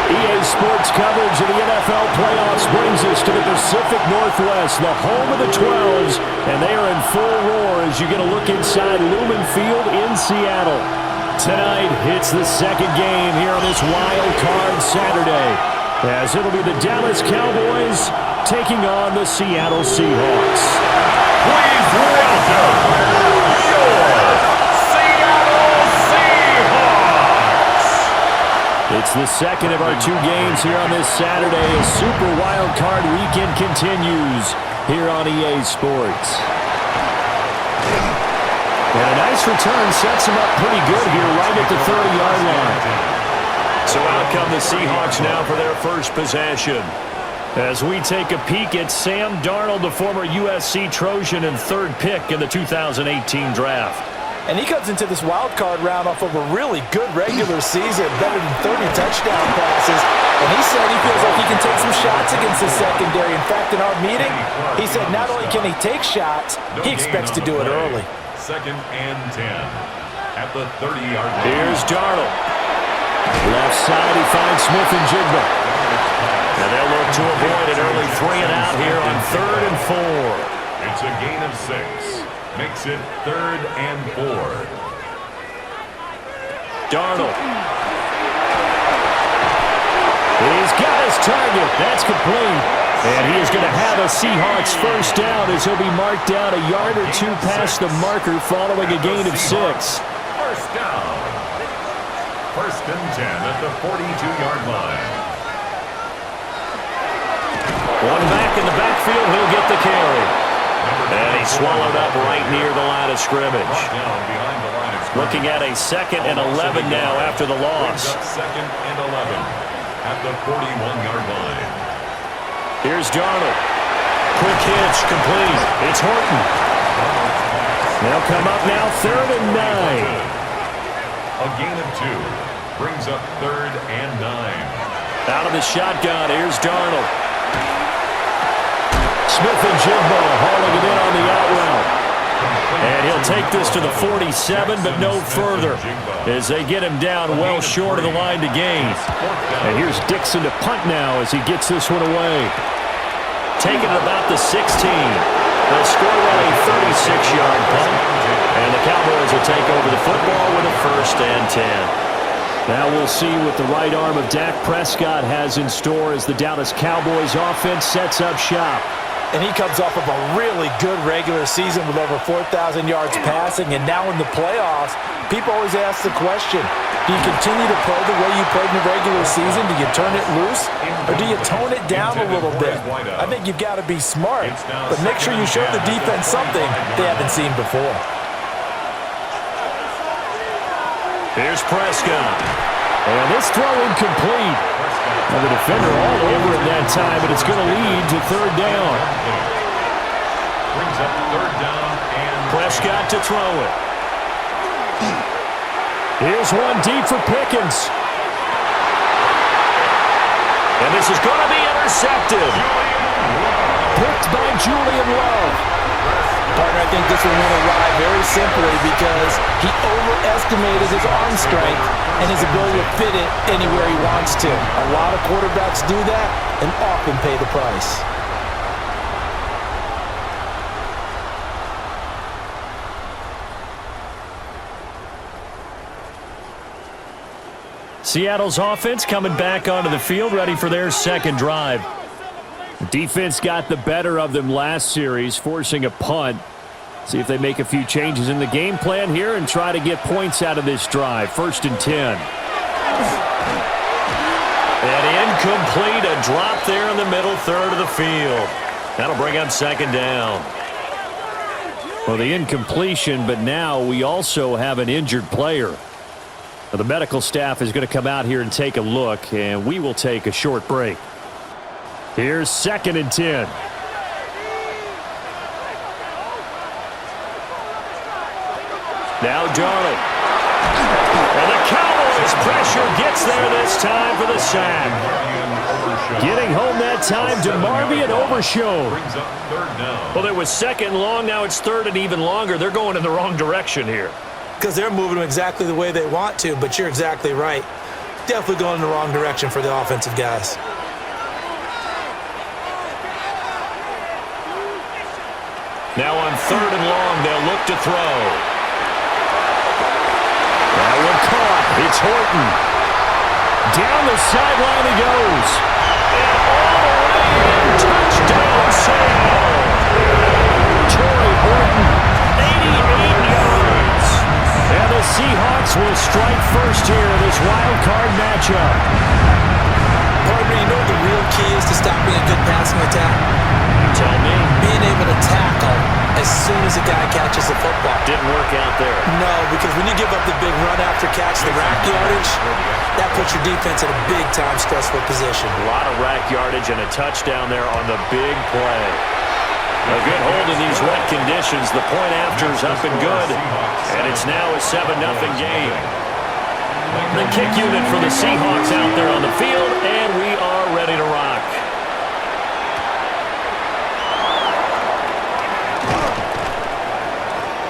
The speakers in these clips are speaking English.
EA Sports coverage of the NFL playoffs brings us to the Pacific Northwest, the home of the 12s, and they are in full roar as you get a look inside Lumen Field in Seattle. Tonight, it's the second game here on this wild card Saturday, as it'll be the Dallas Cowboys taking on the Seattle Seahawks. Please welcome your Seattle Seahawks. It's the second of our two games here on this Saturday as Super Wild Card Weekend continues here on EA Sports. And a nice return sets him up pretty good here right at the 30-yard line. So out come the Seahawks now for their first possession. As we take a peek at Sam Darnold, the former USC Trojan and third pick in the 2018 draft. And he comes into this wild card round off of a really good regular season, better than 30 touchdown passes. And he said he feels like he can take some shots against the secondary. In fact, in our meeting, he said not only can he take shots, he expects to do it early. 2nd and 10 at the 30-yard line. Here's Darnold. Left side, he finds Smith and Jigba. And they'll look to avoid an early 3 and out here on 3rd and 4. It's a gain of 6. Makes it 3rd and 4. Darnold. He's got his target. That's complete. And he is going to have a Seahawks first down as he'll be marked down a yard or two past the marker following a gain of 6. First down. 1st and 10 at the 42-yard line. One back in the backfield, he'll get the carry. And he's swallowed up right near the line of scrimmage. Looking at a 2nd and 11 now after the loss. 2nd and 11 at the 41-yard line. Here's Darnold. Quick hitch, complete. It's Horton. They'll come up now 3rd and 9. A gain of 2 brings up 3rd and 9. Out of the shotgun, here's Darnold. Smith and Jigba hauling it in on the out route. And he'll take this to the 47, but no further, as they get him down well short of the line to gain. And here's Dixon to punt now as he gets this one away. Taking it about the 16. They'll score on a 36-yard punt. And the Cowboys will take over the football with a 1st and 10. Now we'll see what the right arm of Dak Prescott has in store as the Dallas Cowboys offense sets up shop. And he comes off of a really good regular season with over 4,000 yards passing. And now in the playoffs, people always ask the question, do you continue to play the way you played in the regular season? Do you turn it loose? Or do you tone it down a little bit? I think you've got to be smart, but make sure you show the defense something they haven't seen before. Here's Prescott. And this throw incomplete. And the defender all over it that time, but it's going to lead to 3rd down. Brings up 3rd down and Prescott to throw it. Here's one deep for Pickens. And this is going to be intercepted. Picked by Julian Love. Partner, I think this one went awry very simply because he overestimated his arm strength and his ability to fit it anywhere he wants to. A lot of quarterbacks do that and often pay the price. Seattle's offense coming back onto the field, ready for their second drive. The defense got the better of them last series, forcing a punt. See if they make a few changes in the game plan here and try to get points out of this drive. 1st and 10. And incomplete, a drop there in the middle 3rd of the field. That'll bring up 2nd down. Well, the incompletion, but now we also have an injured player. Now, the medical staff is going to come out here and take a look, and we will take a short break. Here's 2nd and 10. Now Darnold. And the Cowboys pressure gets there this time for the sack. Getting home that time to Marvin Overshown. Well, it was 2nd long, now it's 3rd and even longer. They're going in the wrong direction here. Because they're moving them exactly the way they want to, but you're exactly right. definitely going in the wrong direction for the offensive guys. Now on 3rd and long, they'll look to throw. That one caught. It's Horton. Down the sideline he goes. And all the way in. Touchdown, Seattle. Torrey Horton, 88 yards. And the Seahawks will strike first here in this wild card matchup. Partner, you know what the real key is to stopping a good passing attack? You tell me. Being able to tackle as soon as a guy catches the football. Didn't work out there. No, because when you give up the big run after catch, the rack yardage, that puts your defense in a big-time stressful position. A lot of rack yardage and a touchdown there on the big play. A good hold in these wet conditions. The point after's up and good, and it's now a 7-0 game. The kick unit for the Seahawks out there on the field, and we are ready to rock.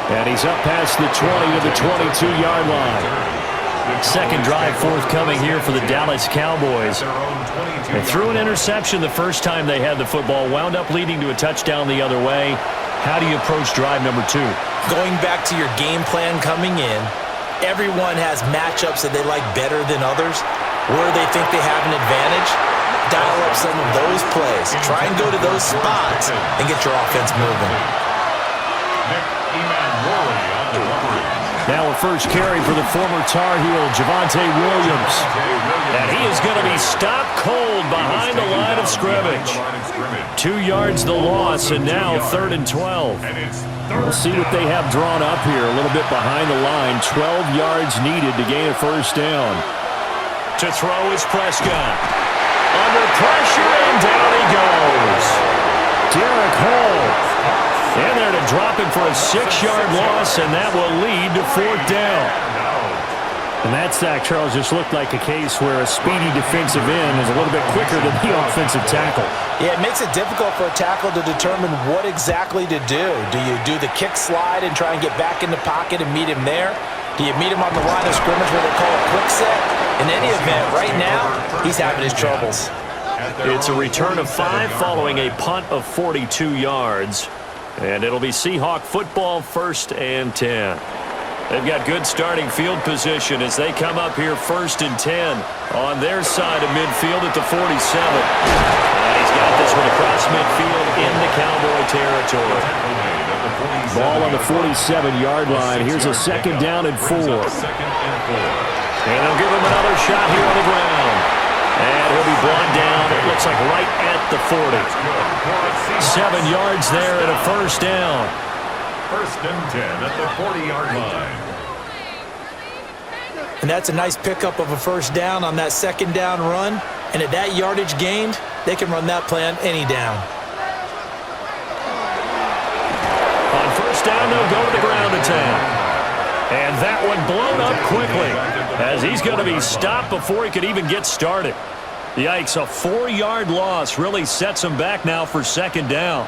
And he's up past the 20 to the 22-yard line. Second drive forthcoming here for the Dallas Cowboys. They threw an interception the first time they had the football, wound up leading to a touchdown the other way. How do you approach drive number 2? Going back to your game plan coming in, everyone has matchups that they like better than others, where they think they have an advantage. Dial up some of those plays. Try and go to those spots and get your offense moving. Now a first carry for the former Tar Heel, Javonte Williams. And he is going to be stopped cold behind the line of scrimmage. 2 yards the loss, and now 3rd and 12. We'll see what they have drawn up here. A little bit behind the line. 12 yards needed to gain a first down. To throw is Prescott. Under pressure, and down he goes. Derek Hall. In there to drop him for a 6-yard loss, and that will lead to 4th down. And that sack, Charles, just looked like a case where a speedy defensive end is a little bit quicker than the offensive tackle. Yeah, it makes it difficult for a tackle to determine what exactly to do. Do you do the kick slide and try and get back in the pocket and meet him there? Do you meet him on the line of scrimmage where they call a quick set? In any event, right now, he's having his troubles. It's a return of 5 following a punt of 42 yards. And it'll be Seahawk football, 1st and 10. They've got good starting field position as they come up here 1st and 10 on their side of midfield at the 47. And he's got this one across midfield into Cowboy territory. Ball on the 47-yard line. Here's a 2nd down and 4. And they'll give him another shot here on the ground. And he'll be brought down, it looks like right at the 40. 7 yards there and a first down. 1st and 10 at the 40-yard line. And that's a nice pickup of a first down on that 2nd down run. And at that yardage gained, they can run that play on any down. On 1st down, they'll go to the ground attack. And that one blown up quickly as he's going to be stopped before he could even get started. Yikes, a 4-yard loss really sets him back now for 2nd down.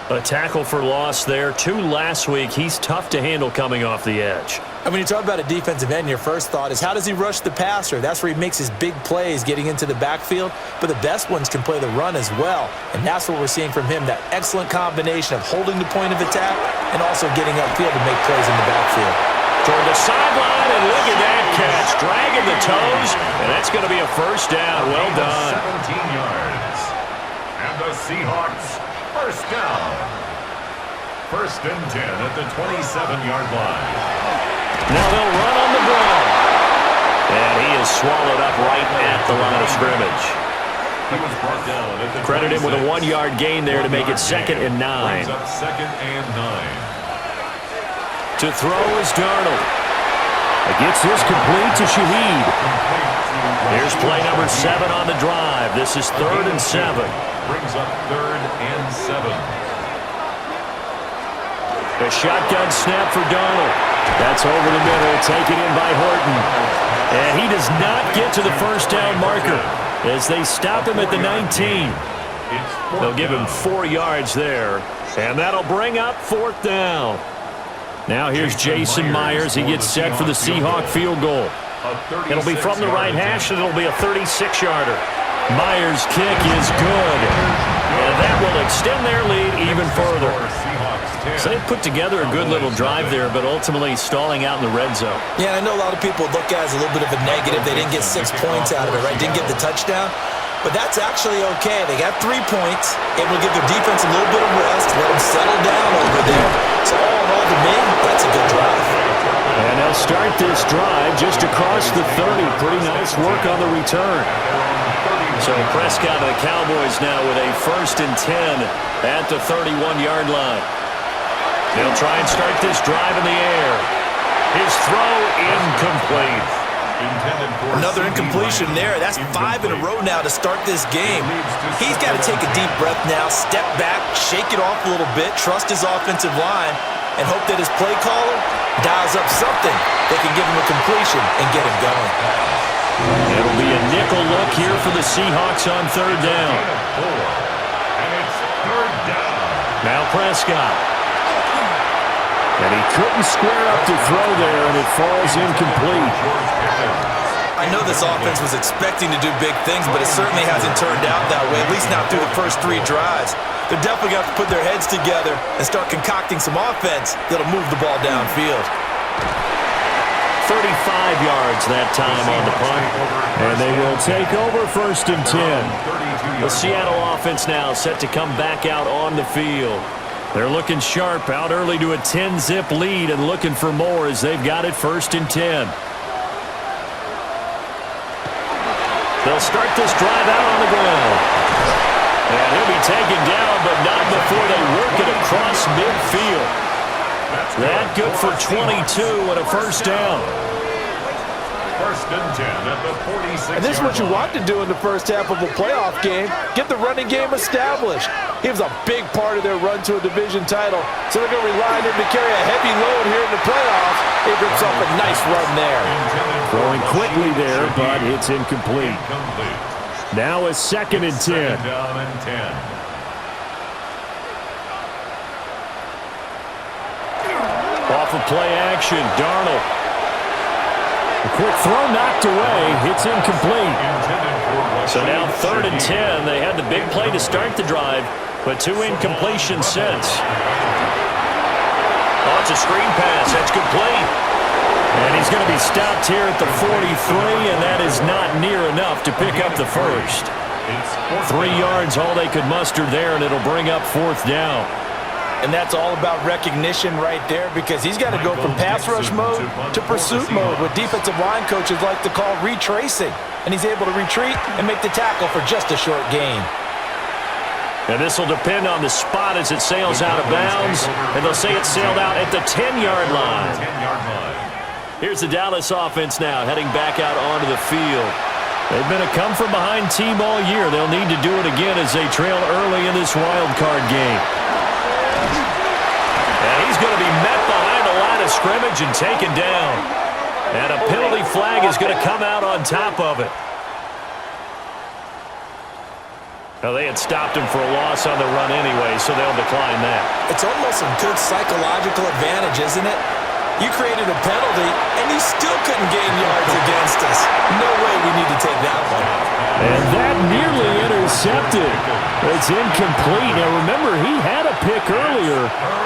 A tackle for loss there. 2 last week. He's tough to handle coming off the edge. And when you talk about a defensive end, your first thought is how does he rush the passer? That's where he makes his big plays getting into the backfield. But the best ones can play the run as well. And that's what we're seeing from him, that excellent combination of holding the point of attack and also getting upfield to make plays in the backfield. Toward the sideline, and look at that catch. Dragging the toes, and that's going to be a first down. Well done. 17 yards. And the Seahawks, first down. 1st and 10 at the 27-yard line. Now they'll run on the ground. And he is swallowed up right at the line of scrimmage. He was brought down at the Credit him with a 1-yard gain there to make it 2nd and 9. Brings up 2nd and 9. To throw is Darnold. It gets this complete to Shaheed. Here's play number 7 on the drive. This is 3rd and 7. Brings up 3rd and 7. A shotgun snap for Darnold. That's over the middle, taken in by Horton. And he does not get to the first down marker as they stop him at the 19. They'll give him 4 yards there, and that'll bring up 4th down. Now here's Jason Myers. He gets set for the Seahawk field goal. It'll be from the right hash, and it'll be a 36-yarder. Myers' kick is good, and that will extend their lead even further. So they put together a good little drive there, but ultimately stalling out in the red zone. Yeah, I know a lot of people look at it as a little bit of a negative. They didn't get 6 points out of it, right? Didn't get the touchdown. But that's actually okay. They got 3 points. It will give their defense a little bit of rest, let them settle down over there. So all in all, to me, that's a good drive. And they'll start this drive just across the 30. Pretty nice work on the return. So Prescott and the Cowboys now with a 1st and 10 at the 31-yard line. They'll try and start this drive in the air. His throw incomplete. Another incompletion there. That's 5 in a row now to start this game. He's got to take a deep breath now, step back, shake it off a little bit, trust his offensive line, and hope that his play caller dials up something that can give him a completion and get him going. It'll be a nickel look here for the Seahawks on 3rd down. And it's 3rd down. Now Prescott. And he couldn't square up to throw there, and it falls incomplete. I know this offense was expecting to do big things, but it certainly hasn't turned out that way, at least not through the first 3 drives. They're definitely going to have to put their heads together and start concocting some offense that'll move the ball downfield. 35 yards that time on the punt, and they will take over 1st and 10. The Seattle offense now set to come back out on the field. They're looking sharp, out early to a 10-zip lead and looking for more as they've got it 1st and 10. They'll start this drive out on the ground. And he'll be taken down, but not before they work it across midfield. That good for 22 and a 1st down. 1st and 10 at the 46. And this is what you want to do in the first half of a playoff game. Get the running game established. He was a big part of their run to a division title. So they're going to rely on him to carry a heavy load here in the playoffs. He rips off a nice run there. Throwing quickly there, but it's incomplete. Now a 2nd and 10. Down and 10. Off of play action, Darnold. A quick throw knocked away. It's incomplete. So now 3rd and 10. They had the big play to start the drive, but 2 incompletions since. Oh, it's a screen pass. That's complete. And he's going to be stopped here at the 43, and that is not near enough to pick up the 1st. 3 yards, all they could muster there, and it'll bring up 4th down. And that's all about recognition right there, because he's got to go from pass rush mode to pursuit mode, what defensive line coaches like to call retracing. And he's able to retreat and make the tackle for just a short gain. And this will depend on the spot as it sails out of bounds. And they'll say it sailed out at the 10-yard line. Here's the Dallas offense now heading back out onto the field. They've been a come-from-behind team all year. They'll need to do it again as they trail early in this wild card game. And he's going to be met behind the line of scrimmage and taken down. And a penalty flag is going to come out on top of it. Now, they had stopped him for a loss on the run anyway, so they'll decline that. It's almost a good psychological advantage, isn't it? You created a penalty, and you still couldn't gain yards against us. No way we need to take that one. And that nearly intercepted. It's incomplete. Now, remember, he had a pick earlier,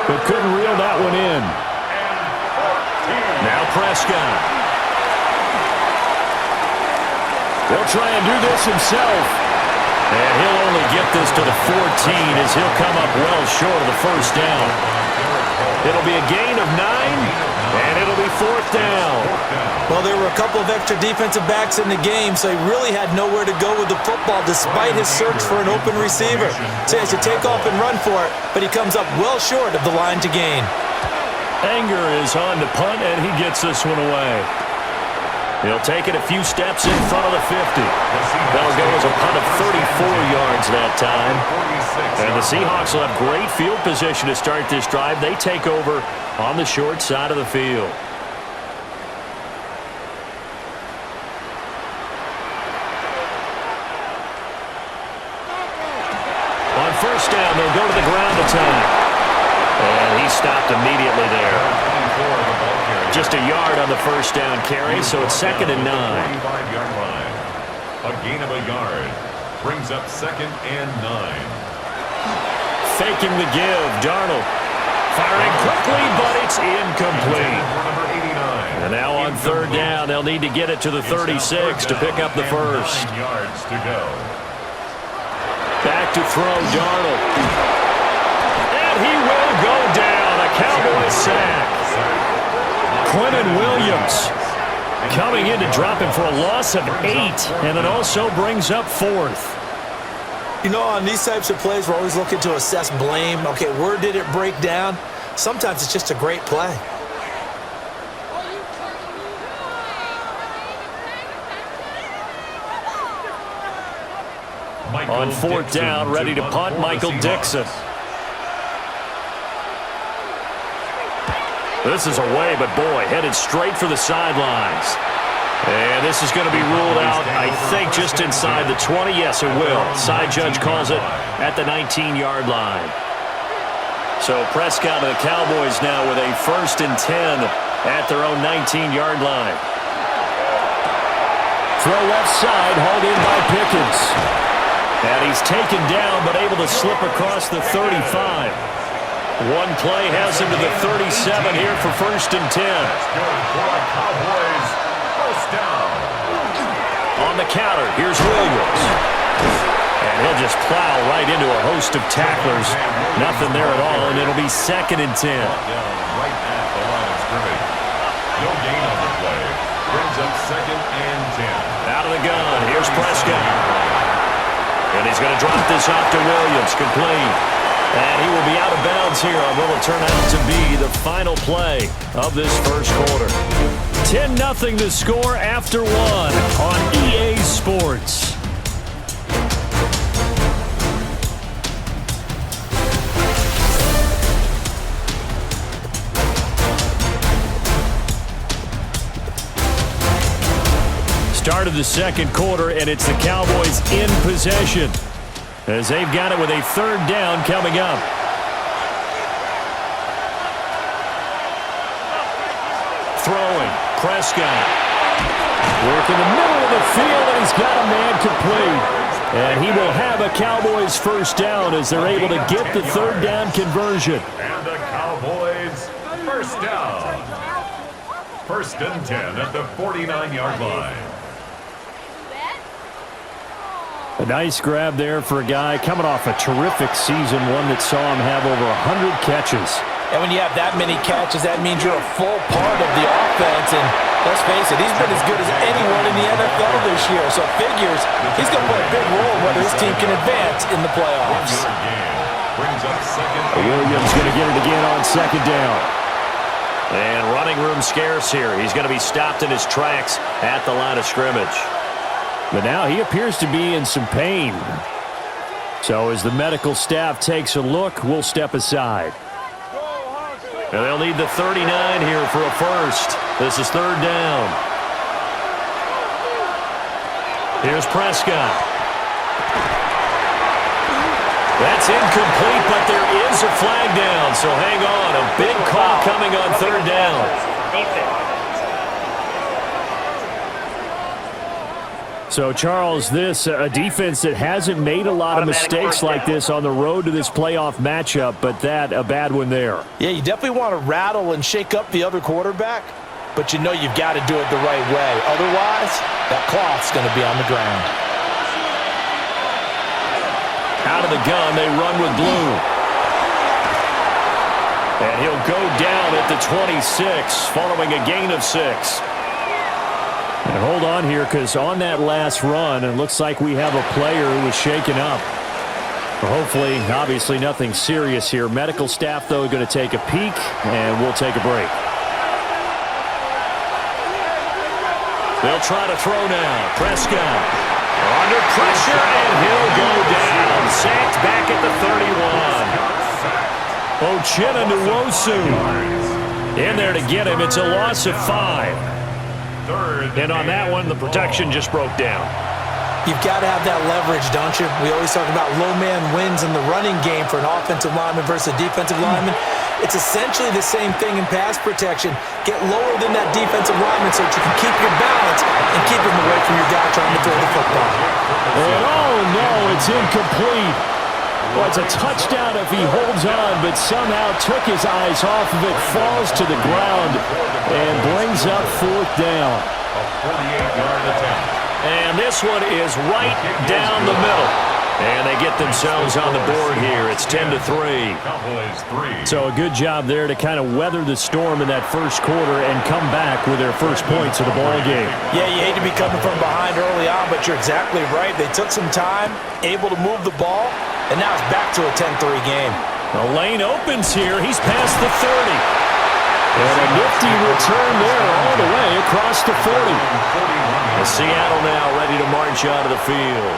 but couldn't reel that one in. Now Prescott. He'll try and do this himself. And he'll only get this to the 14 as he'll come up well short of the 1st down. It'll be a gain of 9, and it'll be 4th down. Well, there were a couple of extra defensive backs in the game, so he really had nowhere to go with the football despite his search for an open receiver. So he has to take off and run for it, but he comes up well short of the line to gain. Anger is on the punt, and he gets this one away. He'll take it a few steps in front of the 50. That'll go as a punt of 34 yards that time. And the Seahawks will have great field position to start this drive. They take over on the short side of the field. On 1st down, they'll go to the ground attack. And he stopped immediately there. just a yard on the first down carry, so it's 2nd and 9. 25-yard line. A gain of a yard brings up 2nd and 9. Faking the give. Darnold firing quickly, but it's incomplete. And now on 3rd down, they'll need to get it to the 36 to pick up the first. 9 yards to go. Back to throw, Darnold. And he will go down. A Cowboys sack. Quentin Williams coming in to drop him for a loss of 8, and it also brings up 4th. You know, on these types of plays, we're always looking to assess blame. Okay, where did it break down? Sometimes it's just a great play. On 4th down, ready to punt, Michael Dixon. This is away, but boy, headed straight for the sidelines. And this is going to be ruled out, I think, just inside the 20. Yes, it will. Side judge calls it at the 19-yard line. So Prescott and the Cowboys now with a 1st and 10 at their own 19-yard line. Throw left side, hauled in by Pickens. And he's taken down, but able to slip across the 35. One play has him to the 37 here for 1st and 10. Cowboys, first down. On the counter, here's Williams. And he'll just plow right into a host of tacklers. Nothing there at all, and it'll be 2nd and 10. Right at the line of scrimmage. No gain on the play. Brings up 2nd and 10. Out of the gun, here's Prescott. And he's going to drop this off to Williams, complete. And he will be out of bounds here on what will turn out to be the final play of this first quarter. 10-0 the score after 1 on EA Sports. Start of the second quarter, and it's the Cowboys in possession, as they've got it with a 3rd down coming up. Throwing, Prescott. Work in the middle of the field, and he's got a man complete. And he will have a Cowboys 1st down as they're able to get the 3rd down conversion. And the Cowboys 1st down. 1st and 10 at the 49-yard line. A nice grab there for a guy coming off a terrific season, one that saw him have over 100 catches. And when you have that many catches, that means you're a full part of the offense. And let's face it, he's been as good as anyone in the NFL this year. So figures he's going to play a big role whether his team can advance in the playoffs. Williams going to get it again on 2nd down. And running room scarce here. He's going to be stopped in his tracks at the line of scrimmage. But now he appears to be in some pain. So as the medical staff takes a look, we'll step aside. And they'll need the 39 here for a first. This is 3rd down. Here's Prescott. That's incomplete, but there is a flag down. So hang on. A big call coming on 3rd down. So, Charles, this a defense that hasn't made a lot of mistakes like this on the road to this playoff matchup, but that a bad one there. Yeah, you definitely want to rattle and shake up the other quarterback, but you know you've got to do it the right way. Otherwise, that cloth's going to be on the ground. Out of the gun, they run with Blue. And he'll go down at the 26, following a gain of 6. And hold on here, because on that last run, it looks like we have a player who was shaken up. Hopefully, obviously nothing serious here. Medical staff, though, going to take a peek, and we'll take a break. They'll try to throw now. Prescott under pressure, and he'll go down. Sacked back at the 31. Uchenna Nwosu in there to get him. It's a loss of 5. And on that one, the protection just broke down. You've got to have that leverage, don't you? We always talk about low man wins in the running game for an offensive lineman versus a defensive lineman. It's essentially the same thing in pass protection. Get lower than that defensive lineman so that you can keep your balance and keep him away from your guy trying to throw the football. And oh no, it's incomplete. Well, it's a touchdown if he holds on, but somehow took his eyes off of it, falls to the ground, and brings up fourth down. A 48-yard attempt. And this one is right down the middle. And they get themselves on the board here. It's 10-3. So a good job there to kind of weather the storm in that first quarter and come back with their first points of the ball game. Yeah, you hate to be coming from behind early on, but you're exactly right. They took some time, able to move the ball, and now it's back to a 10-3 game. The lane opens here. He's past the 30. And a nifty return there all the way across the 40. And Seattle now ready to march out of the field.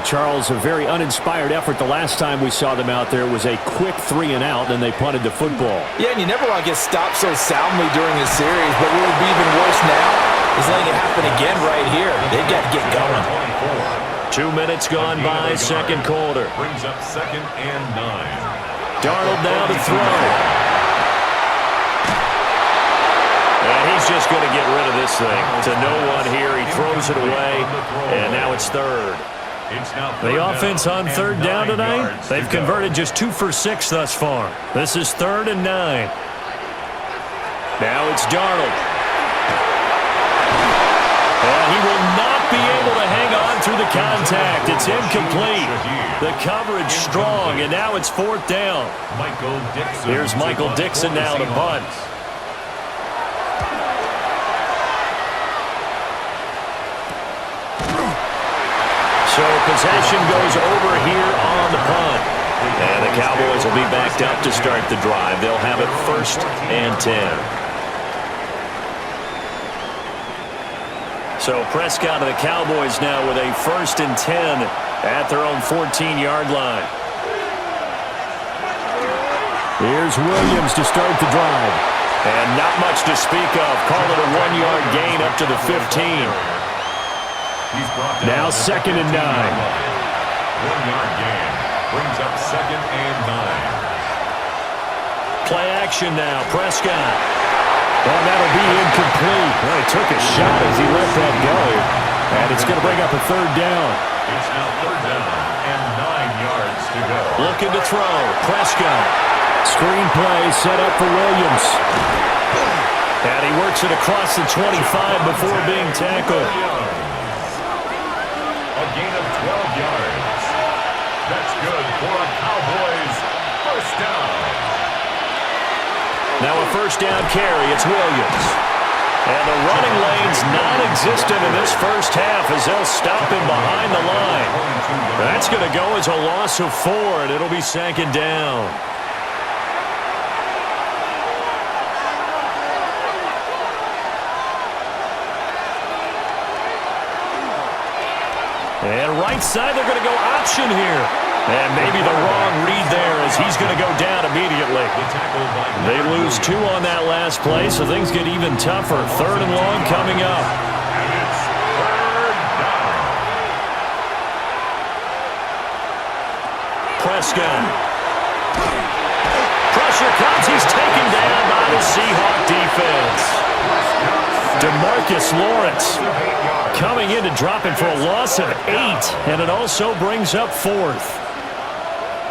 Charles, a very uninspired effort the last time we saw them out there. It was a quick 3-and-out, then they punted the football. Yeah, and you never want to get stopped so soundly during a series, but what would be even worse now is letting it happen again right here. They've got to get going. 2 minutes gone by, second quarter. Brings up 2nd and 9. Darnold now to throw. And he's just going to get rid of this thing. To no one here. He throws it away, and now it's third. The offense on third down tonight, they've converted just 2 for 6 thus far. This is 3rd and 9. Now it's Darnold. And he will not be able to hang on through the contact. It's incomplete. The coverage strong, and now it's 4th down. Here's Michael Dixon now to punt. So possession goes over here on the punt. And the Cowboys will be backed up to start the drive. They'll have it 1st and 10. So Prescott of the Cowboys now with a 1st and 10 at their own 14-yard line. Here's Williams to start the drive. And not much to speak of. Call it a 1-yard gain up to the 15. Now 2nd and 9. 1-yard gain. Brings up 2nd and 9. Play action now. Prescott. And that'll be incomplete. Well, he took a shot as he let that go. And it's going to bring up a 3rd down. It's now 3rd down and 9 yards to go. Looking to throw. Prescott. Screen play set up for Williams. And he works it across the 25 before being tackled. A gain of 12 yards. That's good for a Cowboys 1st down. Now a 1st down carry. It's Williams. And the running lane's non-existent in this first half as they'll stop him behind the line. That's going to go as a loss of 4, and it'll be 2nd down. And right side, they're going to go option here. And maybe the wrong read there as he's going to go down immediately. They lose 2 on that last play, so things get even tougher. 3rd and long coming up. And it's 3rd down. Prescott. Pressure comes. He's taken down by the Seahawk defense. DeMarcus Lawrence coming in to drop him for a loss of 8, and it also brings up 4th.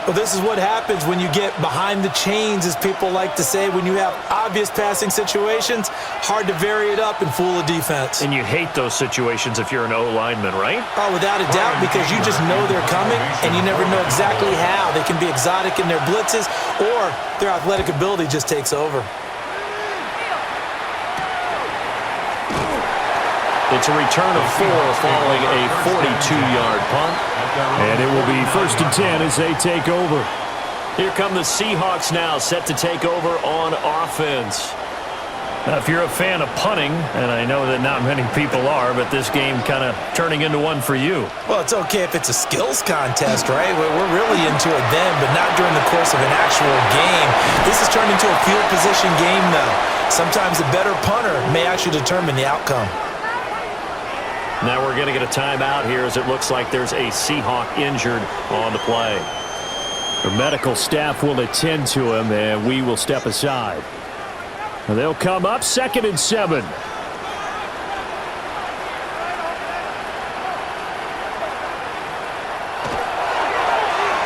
Well, this is what happens when you get behind the chains, as people like to say. When you have obvious passing situations, hard to vary it up and fool a defense. And you hate those situations if you're an O-lineman, right? Oh, without a doubt, because you just know they're coming, and you never know exactly how. They can be exotic in their blitzes, or their athletic ability just takes over. It's a return of 4 following a 42-yard punt. And it will be 1st and 10 as they take over. Here come the Seahawks now, set to take over on offense. Now, if you're a fan of punting, and I know that not many people are, but this game kind of turning into one for you. Well, it's okay if it's a skills contest, right? We're really into it then, but not during the course of an actual game. This has turned into a field position game, though. Sometimes the better punter may actually determine the outcome. Now we're going to get a timeout here as it looks like there's a Seahawk injured on the play. The medical staff will attend to him, and we will step aside. They'll come up 2nd and 7.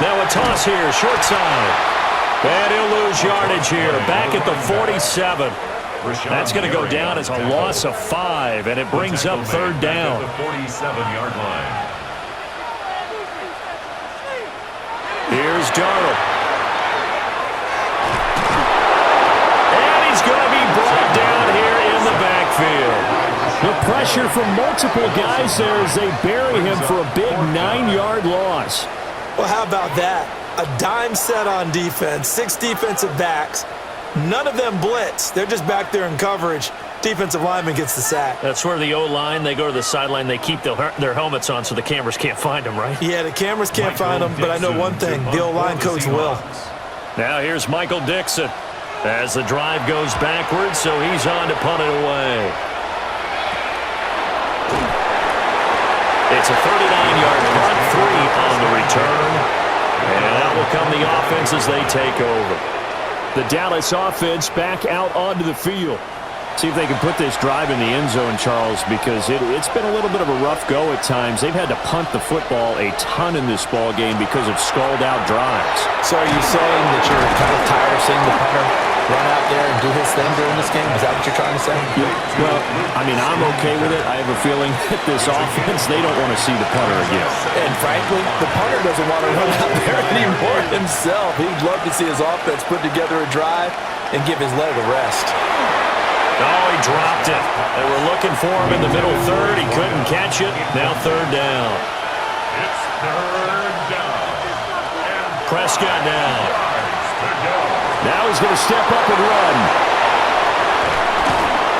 Now a toss here, short side. And he'll lose yardage here, back at the 47. That's going to go down as a loss of 5, and it brings up 3rd down. The 47-yard line. Here's Darnold. And he's going to be brought down here in the backfield. The pressure from multiple guys there as they bury him for a big 9-yard loss. Well, how about that? A dime set on defense, 6 defensive backs. None of them blitz. They're just back there in coverage. Defensive lineman gets the sack. That's where the O-line, they go to the sideline, they keep their helmets on so the cameras can't find them, right? Yeah, the cameras can't find them, but I know one thing. The O-line coach will. Now here's Michael Dixon as the drive goes backwards, so he's on to punt it away. It's a 39-yard punt, 3 on the return. And that will come the offense as they take over. The Dallas offense back out onto the field. See if they can put this drive in the end zone, Charles, because it's been a little bit of a rough go at times. They've had to punt the football a ton in this ball game because of stalled-out drives. So are you saying that you're kind of tired of seeing the punter run out there and do his thing during this game? Is that what you're trying to say? Yeah. Well, I mean, I'm okay with it. I have a feeling that this offense, they don't want to see the punter again. And frankly, the punter doesn't want to run out there anymore himself. He'd love to see his offense put together a drive and give his leg a rest. Oh, he dropped it. They were looking for him in the middle third. He couldn't catch it. Now 3rd down. It's 3rd down. Prescott now. Now he's going to step up and run.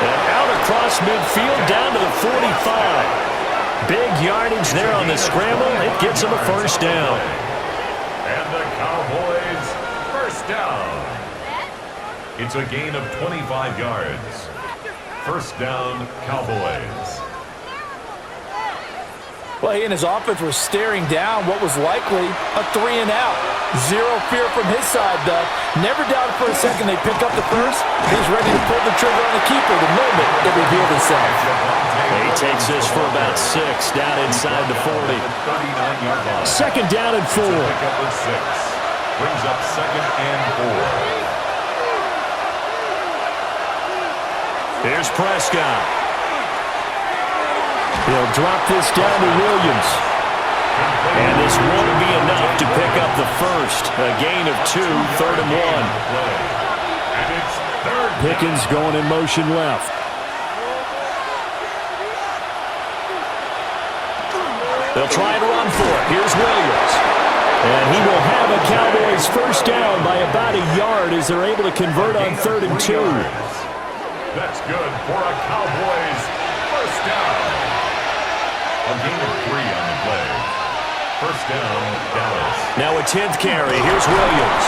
And out across midfield down to the 45. Big yardage there on the scramble. It gets him a 1st down. And the Cowboys, 1st down. It's a gain of 25 yards. 1st down, Cowboys. Well, he and his offense were staring down what was likely a 3-and-out. Zero fear from his side, though. Never doubted for a second they pick up the first. He's ready to pull the trigger on the keeper the moment it revealed itself. He takes this for about 6 down inside the 40. 39-yard line. 2nd down and 4. Pick up with 6. Brings up 2nd and 4. Here's Prescott. He'll drop this down to Williams. And this won't be enough to pick up the first. A gain of 2, 3rd and 1. And it's 3rd down. Pickens going in motion left. They'll try and run for it. Here's Williams. And he will have a Cowboys 1st down by about a yard as they're able to convert on 3rd and 2. That's good for a Cowboys 1st down. A gain of 3 on the play. 1st down, Dallas. Now a 10th carry. Here's Williams.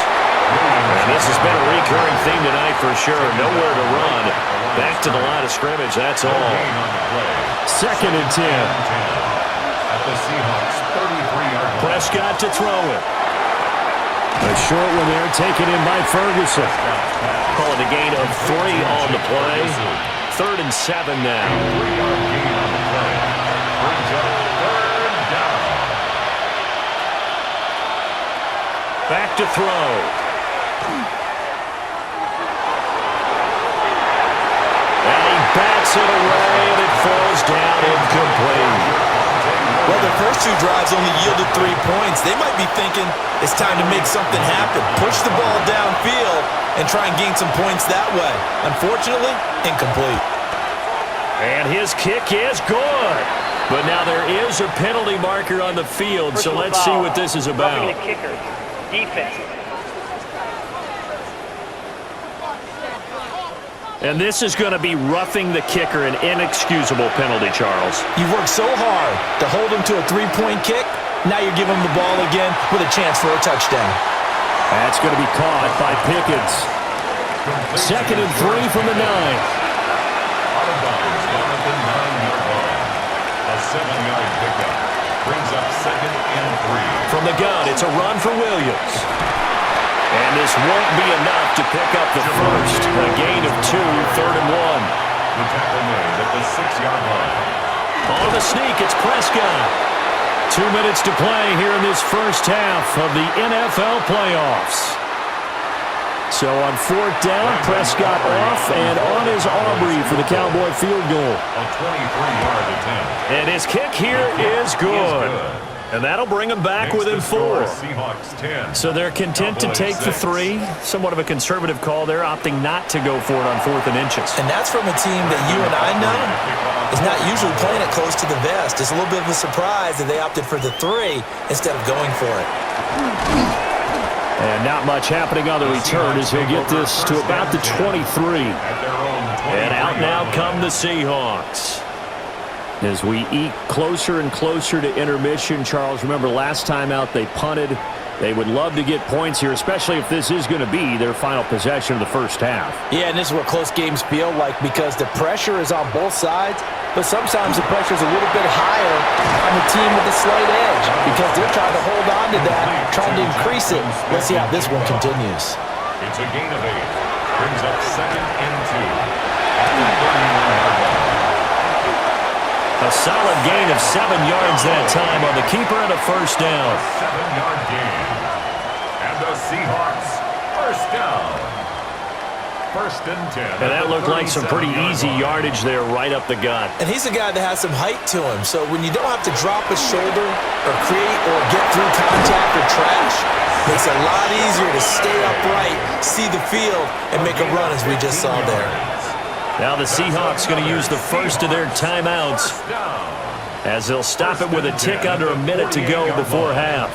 And this has been a recurring theme tonight for sure. Nowhere to run. Back to the line of scrimmage. That's all. Gain on the play. 2nd and 10. At the Seahawks 33-yard line. Prescott to throw it. A short one there taken in by Ferguson. Calling a gain of 3 on the play. 3rd and 7 now. 3-yard gain on the play. Brings up 3rd down. Back to throw. And he bats it away, and it falls down incomplete. Well, the first 2 drives only yielded 3 points. They might be thinking it's time to make something happen. Push the ball downfield and try and gain some points that way. Unfortunately, incomplete. And his kick is good. But now there is a penalty marker on the field, so let's see what this is about. Roughing the kicker. Defense. And this is going to be roughing the kicker, an inexcusable penalty, Charles. You've worked so hard to hold him to a 3-point kick. Now you're giving him the ball again with a chance for a touchdown. That's going to be caught by Pickens. 2nd and 3 from the 9. Out of bounds, down at the 9-yard line. A 7-yard pickup. Brings up 2nd and 3. From the gun, it's a run for Williams. And this won't be enough to pick up the first. A gain of 2, 3rd and 1. The tackle made at the 6-yard line. On the sneak, it's Prescott. 2 minutes to play here in this first half of the NFL playoffs. So on 4th down, Prescott off, and on is Aubrey for the Cowboy field goal. A 23-yard attempt. And his kick here is good. And that'll bring him back within 4. Seahawks 10. So they're content to take the 3. Somewhat of a conservative call there, opting not to go for it on 4th and inches. And that's from a team that you and I know is not usually playing it close to the vest. It's a little bit of a surprise that they opted for the 3 instead of going for it. And not much happening on the return as he'll get this to about the 23. And out now come the Seahawks. As we eke closer and closer to intermission, Charles, remember last time out they punted. They would love to get points here, especially if this is going to be their final possession of the first half. Yeah, and this is what close games feel like because the pressure is on both sides, but sometimes the pressure is a little bit higher on the team with the slight edge because they're trying to hold on to that, trying to increase it. Let's see how this one continues. It's a gain of 8. Brings up 2nd and 2. At the 31-yard line. A solid gain of 7 yards that time on the keeper and a first down. 7-yard gain. And the Seahawks first down. 1st and 10. And that looked like some pretty easy yardage there right up the gut. And he's a guy that has some height to him, so when you don't have to drop a shoulder or create or get through contact or trash, it makes it a lot easier to stay upright, see the field, and make a run as we just saw there. Now the Seahawks going to use the first of their timeouts as they'll stop it with a tick under a minute to go before half.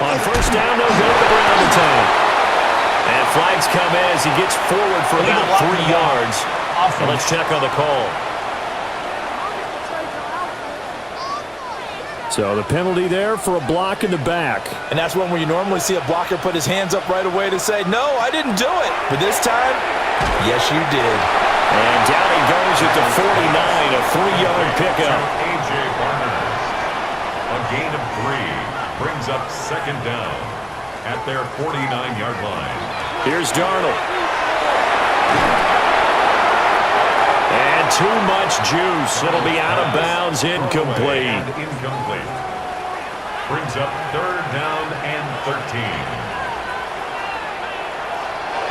On first down, they'll go to the ground attack. And flags come in as he gets forward for about 3 yards. Well, let's check on the call. So the penalty there for a block in the back. And that's one where you normally see a blocker put his hands up right away to say, no, I didn't do it. But this time, yes, you did. And down he goes at the 49, a 3-yard pickup. A.J. Barner. A gain of 3. Brings up 2nd down at their 49-yard line. Here's Darnold. And too much juice. It'll be out of bounds, incomplete. Incomplete. Brings up 3rd down and 13.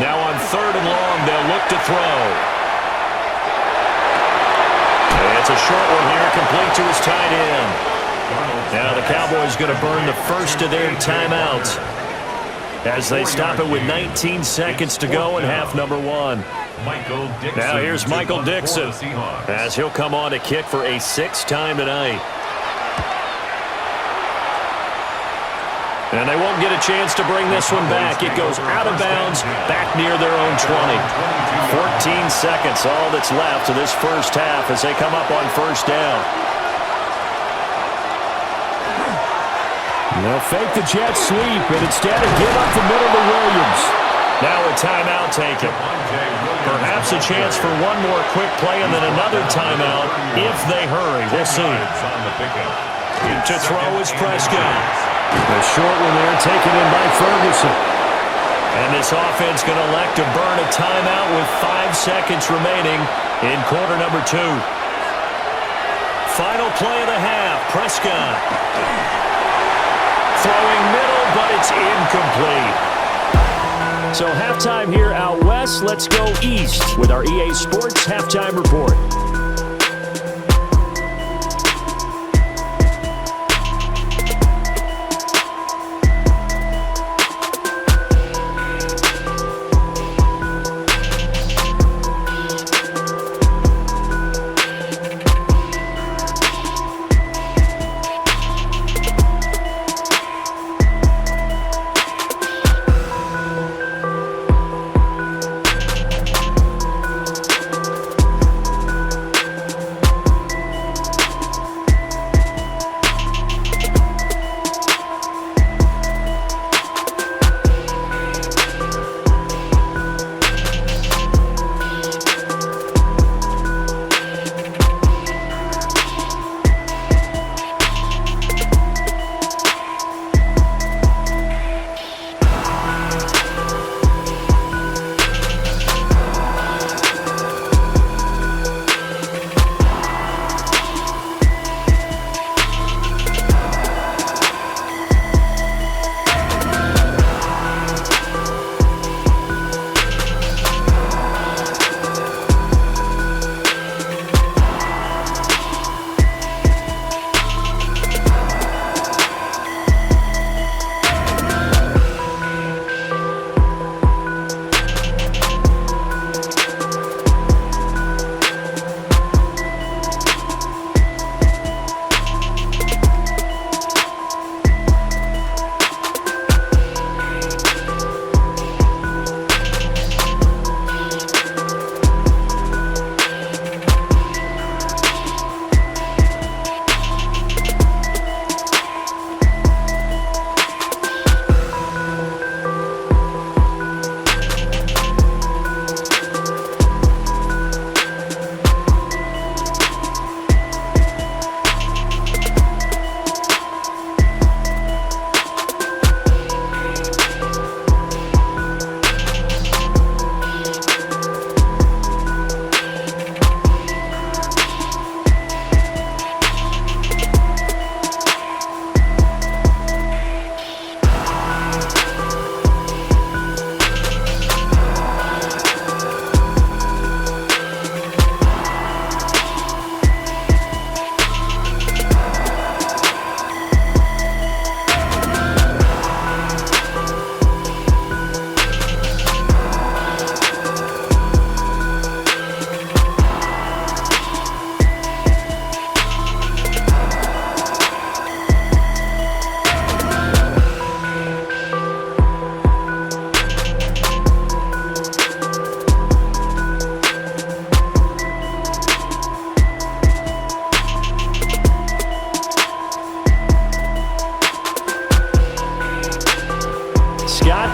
Now on 3rd and long, they'll look to throw. It's a short one here, complete to his tight end. Now the Cowboys going to burn the first of their timeouts as they stop it with 19 seconds to go in half number 1. Now here's Michael Dixon as he'll come on to kick for a 6th time tonight. And they won't get a chance to bring this one back. It goes out of bounds, back near their own 20. 14 seconds, all that's left of this first half as they come up on first down. They'll fake the jet sweep, and instead of give up the middle to Williams. Now a timeout taken. Perhaps a chance for one more quick play and then another timeout if they hurry. We'll see. To throw is Prescott. A short one there taken in by Ferguson. And this offense going to elect to burn a timeout with 5 seconds remaining in quarter number 2. Final play of the half. Prescott. Throwing middle, but it's incomplete. So halftime here out west. Let's go east with our EA Sports Halftime Report.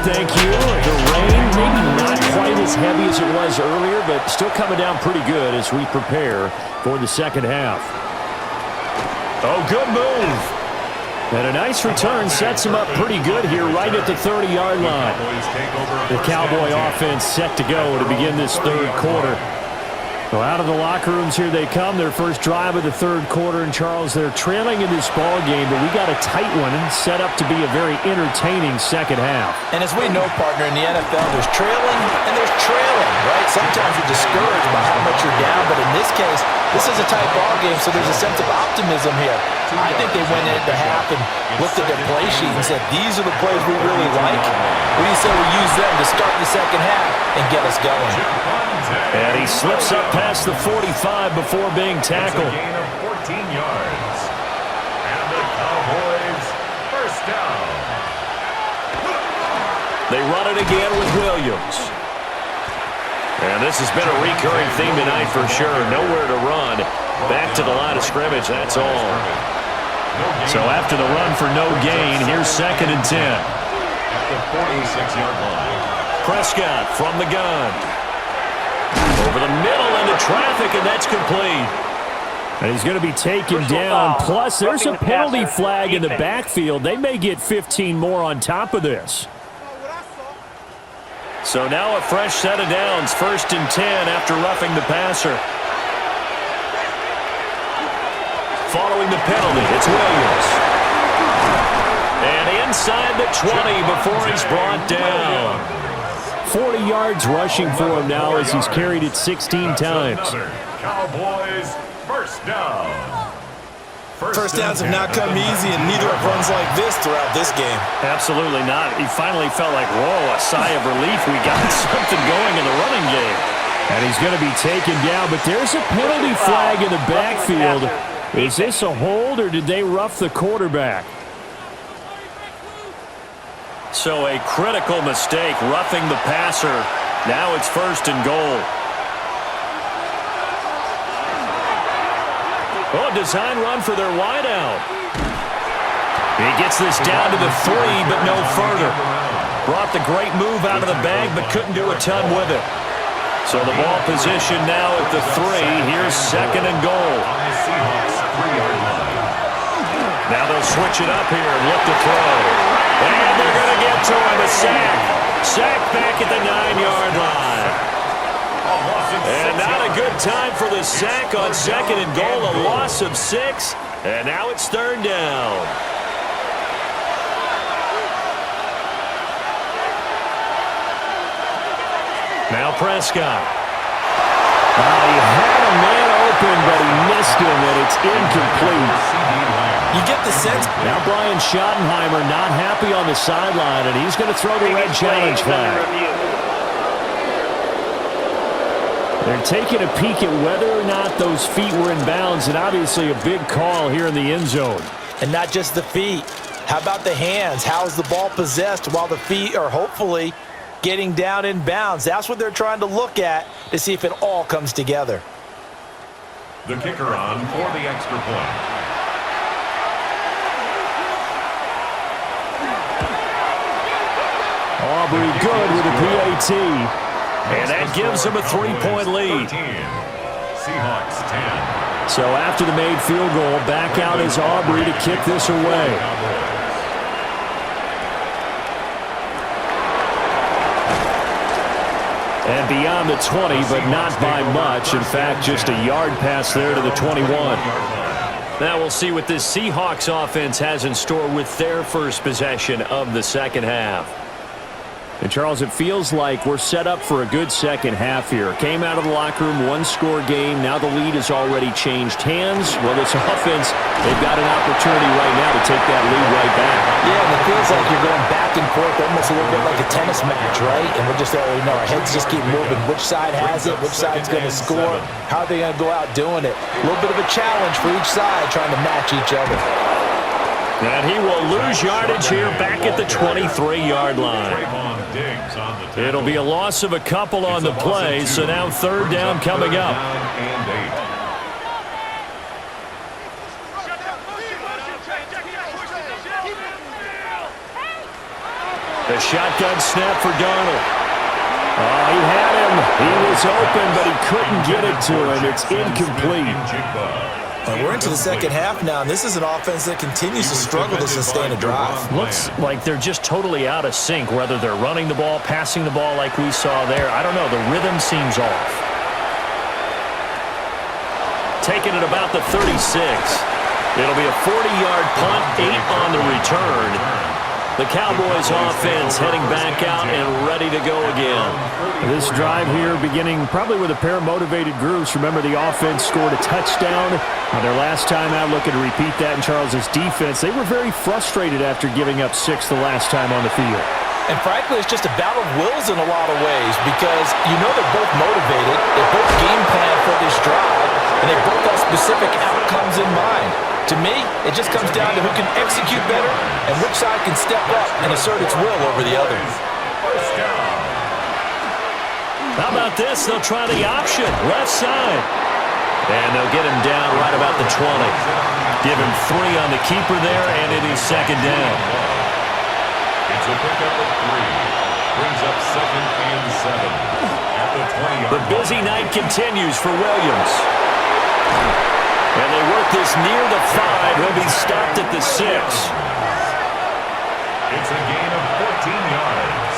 thank you. The rain, maybe not quite as heavy as it was earlier, but still coming down pretty good as we prepare for the second half. Oh, good move. And a nice return sets him up pretty good here right at the 30-yard line. The Cowboy offense set to go to begin this third quarter. So out of the locker rooms here they come, their first drive of the third quarter. And, Charles, they're trailing in this ball game, but we got a tight one set up to be a very entertaining second half. And as we know, partner, in the NFL, there's trailing and there's trailing, right? Sometimes you're discouraged by how much you're down, but in this case, this is a tight ball game, so there's a sense of optimism here. I think they went into half and looked at their play sheet and said, these are the plays we really like. What do you say we use them to start the second half and get us going? And he slips up past the 45 before being tackled. It's a gain of 14 yards. And the Cowboys first down. They run it again with Williams. And this has been a recurring theme tonight for sure. Nowhere to run. Back to the line of scrimmage, that's all. So after the run for no gain, here's 2nd and 10. At the 46-yard line. Prescott from the gun. Over the middle into traffic, and that's complete. And he's going to be taken down. Plus, there's a penalty flag in the backfield. They may get 15 more on top of this. So now a fresh set of downs. 1st and 10 after roughing the passer. Following the penalty, it's Williams. And inside the 20 before he's brought down. 40 yards rushing for him now as he's carried it 16 times. Cowboys first down. First downs have not come easy, and neither have runs like this throughout this game. Absolutely not. He finally felt like, whoa, a sigh of relief. We got something going in the running game. And he's going to be taken down, but there's a penalty flag in the backfield. Is this a hold, or did they rough the quarterback? So a critical mistake, roughing the passer. Now it's 1st and goal. Oh, design run for their wideout. He gets this down to the 3, but no further. Brought the great move out of the bag, but couldn't do a ton with it. So the ball position now at the 3. Here's 2nd and goal. Now they'll switch it up here and look to throw. And they're going to get to him, a sack. Sack back at the 9-yard line. And not a good time for the sack on 2nd and goal, a loss of 6. And now it's 3rd down. Now Prescott. He had a man open, but he missed him, and it's incomplete. You get the sense. Now Brian Schottenheimer not happy on the sideline, and he's going to throw the red challenge flag. They're taking a peek at whether or not those feet were in bounds, and obviously a big call here in the end zone. And not just the feet. How about the hands? How's the ball possessed while the feet are hopefully getting down in bounds? That's what they're trying to look at to see if it all comes together. The kicker on for the extra point. Aubrey good with a PAT. And that gives them a 3-point lead. 13. Seahawks 10. So after the made field goal, back out is Aubrey to kick this away. And beyond the 20, but not by much. In fact, just a yard pass there to the 21. Now we'll see what this Seahawks offense has in store with their first possession of the second half. And, Charles, it feels like we're set up for a good second half here. Came out of the locker room, one-score game. Now the lead has already changed hands. Well, this offense, they've got an opportunity right now to take that lead right back. Yeah, and it feels like you're going back and forth, almost a little bit like a tennis match, right? And we're just already know our heads just keep moving. Which side has it? Which side's going to score? How are they going to go out doing it? A little bit of a challenge for each side, trying to match each other. And he will lose yardage here back at the 23-yard line. It'll be a loss of a couple on the play, so now 3rd down coming up. The shotgun snap for Darnold. Oh, he had him. He was open, but he couldn't get it to him. It's incomplete. And we're into the second half now, and this is an offense that continues to struggle to sustain a drive. Looks like they're just totally out of sync, whether they're running the ball, passing the ball like we saw there. I don't know. The rhythm seems off. Taking it about the 36. It'll be a 40-yard punt, 8 on the return. The Cowboys offense heading back out and ready to go again. This drive here beginning probably with a pair of motivated groups. Remember, the offense scored a touchdown on their last time out, looking to repeat that in Charles's defense. They were very frustrated after giving up 6 the last time on the field. And frankly, it's just a battle of wills in a lot of ways because you know they're both motivated, they both game plan for this drive, and they both have specific outcomes in mind. To me, it just comes down to who can execute better and which side can step up and assert its will over the other. How about this? They'll try the option, left side. And they'll get him down right about the 20. Give him 3 on the keeper there, and it is second down. It's a pickup of 3. Brings up second and 7 at the 20-yard line. The busy night continues for Williams. And they work this near the 5. He'll be stopped at the 6. It's a gain of 14 yards.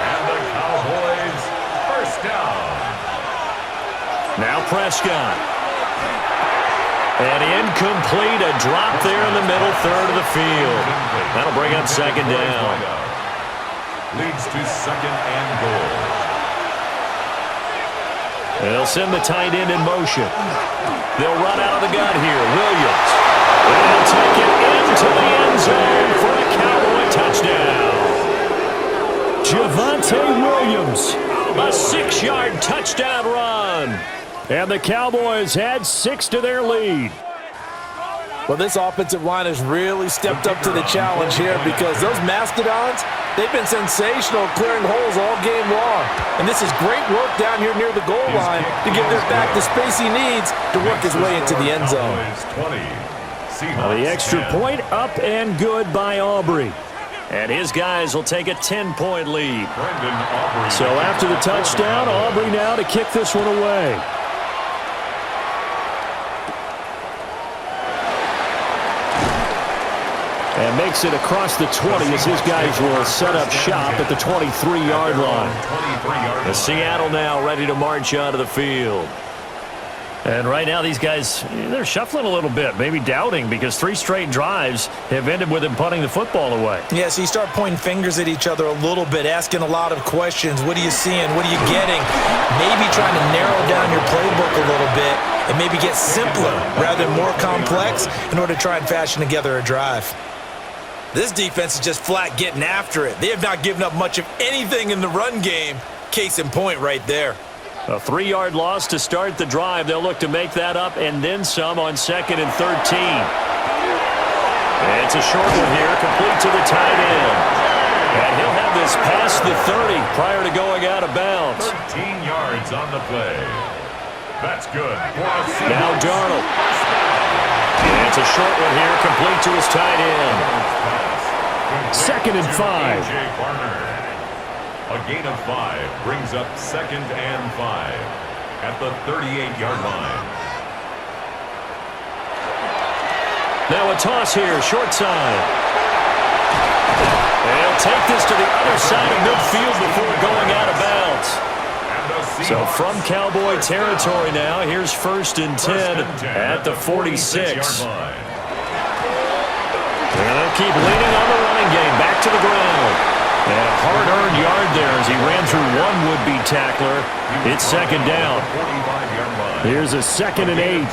And the Cowboys first down. Now Prescott. And incomplete. A drop there in the middle third of the field. That'll bring up second down. Leads to second and goal. They'll send the tight end in motion. They'll run out of the gun here. Williams. They'll take it into the end zone for a Cowboy touchdown. Javonte Williams. A 6-yard touchdown run. And the Cowboys add 6 to their lead. Well, this offensive line has really stepped up to the challenge here because those Mastodons, they've been sensational clearing holes all game long. And this is great work down here near the goal line to give their back the space he needs to work his way into the end zone. The extra point up and good by Aubrey. And his guys will take a 10-point lead. So after the touchdown, Aubrey now to kick this one away. And makes it across the 20 as his guys will set up shop at the 23-yard line. The Seattle now ready to march onto the field. And right now these guys, they're shuffling a little bit, maybe doubting because 3 straight drives have ended with them punting the football away. Yeah, so you start pointing fingers at each other a little bit, asking a lot of questions. What are you seeing? What are you getting? Maybe trying to narrow down your playbook a little bit and maybe get simpler rather than more complex in order to try and fashion together a drive. This defense is just flat getting after it. They have not given up much of anything in the run game. Case in point right there. A 3-yard loss to start the drive. They'll look to make that up and then some on 2nd and 13. It's a short one here, complete to the tight end. And he'll have this past the 30 prior to going out of bounds. 13 yards on the play. That's good. Now Darnold. And it's a short one here, complete to his tight end. 2nd and 5. A gain of 5 brings up 2nd and 5 at the 38-yard line. Now a toss here, short side. They'll take this to the other side of midfield before going out of bounds. So from Cowboy territory now, here's 1st and 10 at the 46. And they'll keep leaning on the running game, back to the ground. And a hard-earned yard there as he ran through one would-be tackler. It's 2nd down. Here's a 2nd and 8.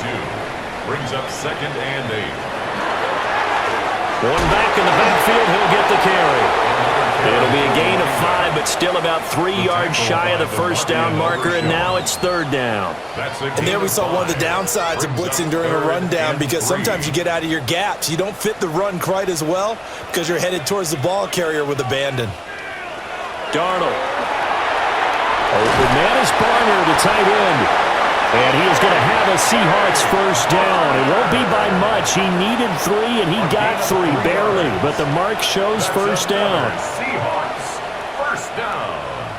Brings up 2nd and 8. One back in the backfield, he'll get the carry. It'll be a gain of 5, but still about 3 yards shy of the first down marker, and now it's 3rd down. And there we saw one of the downsides of blitzing during a rundown because sometimes you get out of your gaps. You don't fit the run quite as well because you're headed towards the ball carrier with abandon. Darnold. Open man is Barner, the tight end. And he is going to have a Seahawks first down. It won't be by much. He needed 3, and he got 3, barely. But the mark shows first down. Seahawks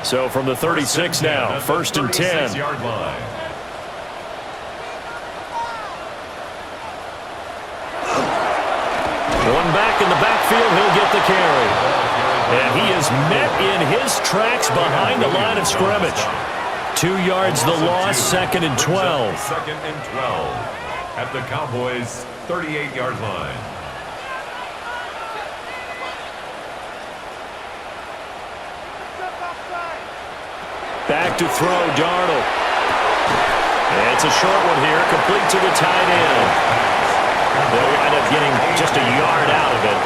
So from the 36 now, first and 10. Yard line. One back in the backfield, he'll get the carry. And he is met in his tracks behind the line of scrimmage. 2 yards the loss, second and 12. Second and 12 at the Cowboys' 38-yard line. Back to throw, Darnold. It's a short one here, complete to the tight end. They'll wind up getting just a yard out of it.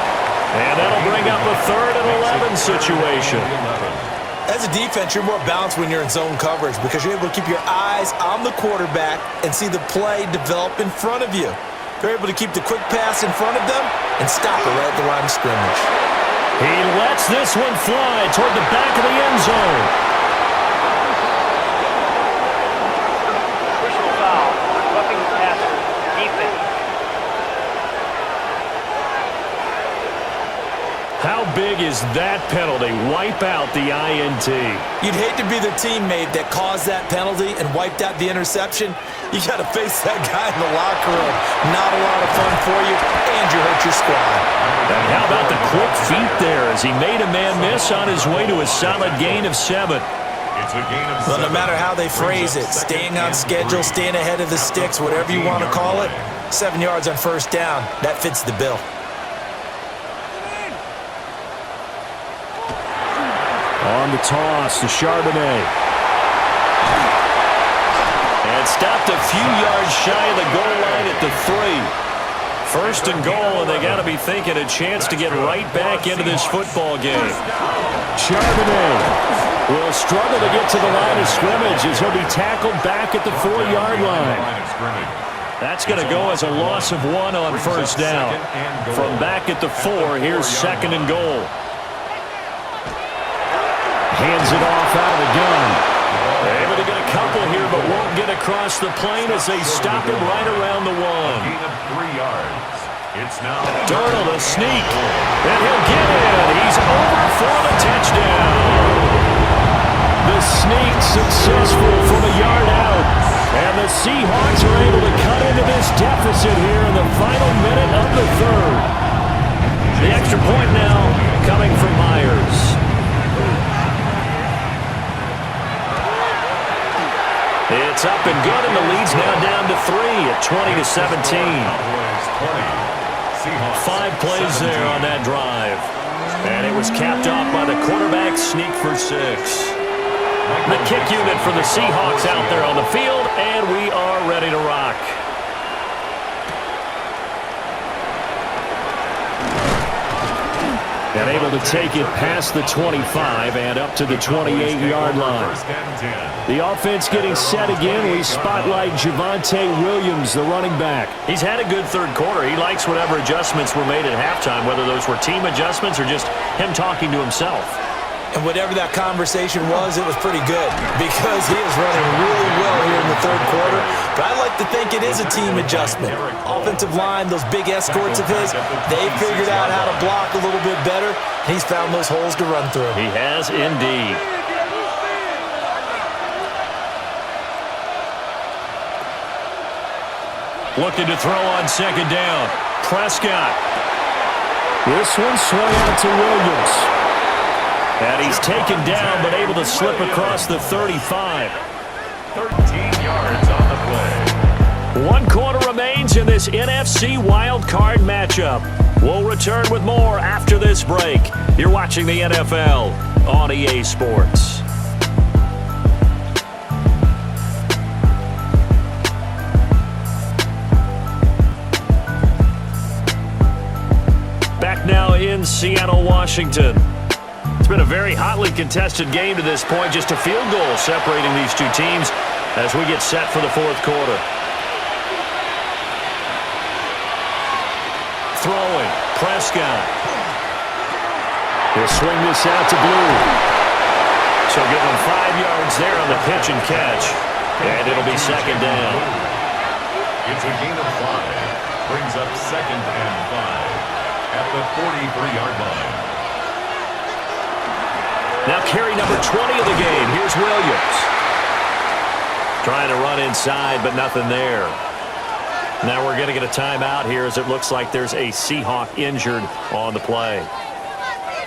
And that'll bring up a 3rd and 11 situation. As a defense, you're more balanced when you're in zone coverage because you're able to keep your eyes on the quarterback and see the play develop in front of you. They're able to keep the quick pass in front of them and stop it right at the line of scrimmage. He lets this one fly toward the back of the end zone. Personal foul. Roughing the passer. Defense. How big is that penalty? Wipe out the INT. You'd hate to be the teammate that caused that penalty and wiped out the interception. You got to face that guy in the locker room. Not a lot of fun for you, and you hurt your squad. And how about the quick feet there as he made a man miss on his way to a solid gain of 7. It's a gain of 7. Well, no matter how they phrase it, staying on schedule, staying ahead of the sticks, whatever you want to call it, 7 yards on first down, that fits the bill. On the toss to Charbonnet. And stopped a few yards shy of the goal line at the 3. First and goal, and they got to be thinking a chance to get right back into this football game. Charbonnet will struggle to get to the line of scrimmage as he'll be tackled back at the 4-yard line. That's going to go as a loss of 1 on first down. From back at the 4, here's second and goal. Hands it off out of the gun. They're able to get a couple here, but won't get across the plane as they stop him right around the 1. Gain of 3 yards. It's now Darnold a sneak, and he'll get in. He's over for the touchdown. The sneak successful from a yard out, and the Seahawks are able to cut into this deficit here in the final minute of the 3rd. The extra point now coming from Myers. It's up and good, and the lead's now down to 3 at 20-17. 5 plays there on that drive. And it was capped off by the quarterback sneak for 6. The kick unit for the Seahawks out there on the field, and we are ready to rock. And able to take it past the 25 and up to the 28-yard line. The offense getting set again. We spotlight Javonte Williams, the running back. He's had a good 3rd quarter. He likes whatever adjustments were made at halftime, whether those were team adjustments or just him talking to himself. And whatever that conversation was, it was pretty good because he is running really well here in the 3rd quarter. But I like to think it is a team adjustment. Offensive line, those big escorts of his, they figured out how to block a little bit better. He's found those holes to run through. He has indeed. Looking to throw on second down. Prescott. This one swung out to Williams. And he's taken down, but able to slip across the 35. 13 yards on the play. 1 quarter remains in this NFC wildcard matchup. We'll return with more after this break. You're watching the NFL on EA Sports. Back now in Seattle, Washington. It's been a very hotly contested game to this point. Just a field goal separating these two teams as we get set for the 4th quarter. Throwing, Prescott. He'll swing this out to Blue. So give him 5 yards there on the pitch and catch. And it'll be second down. It's a gain of 5. Brings up second and 5 at the 43-yard line. Now carry number 20 of the game. Here's Williams. Trying to run inside, but nothing there. Now we're going to get a timeout here as it looks like there's a Seahawk injured on the play.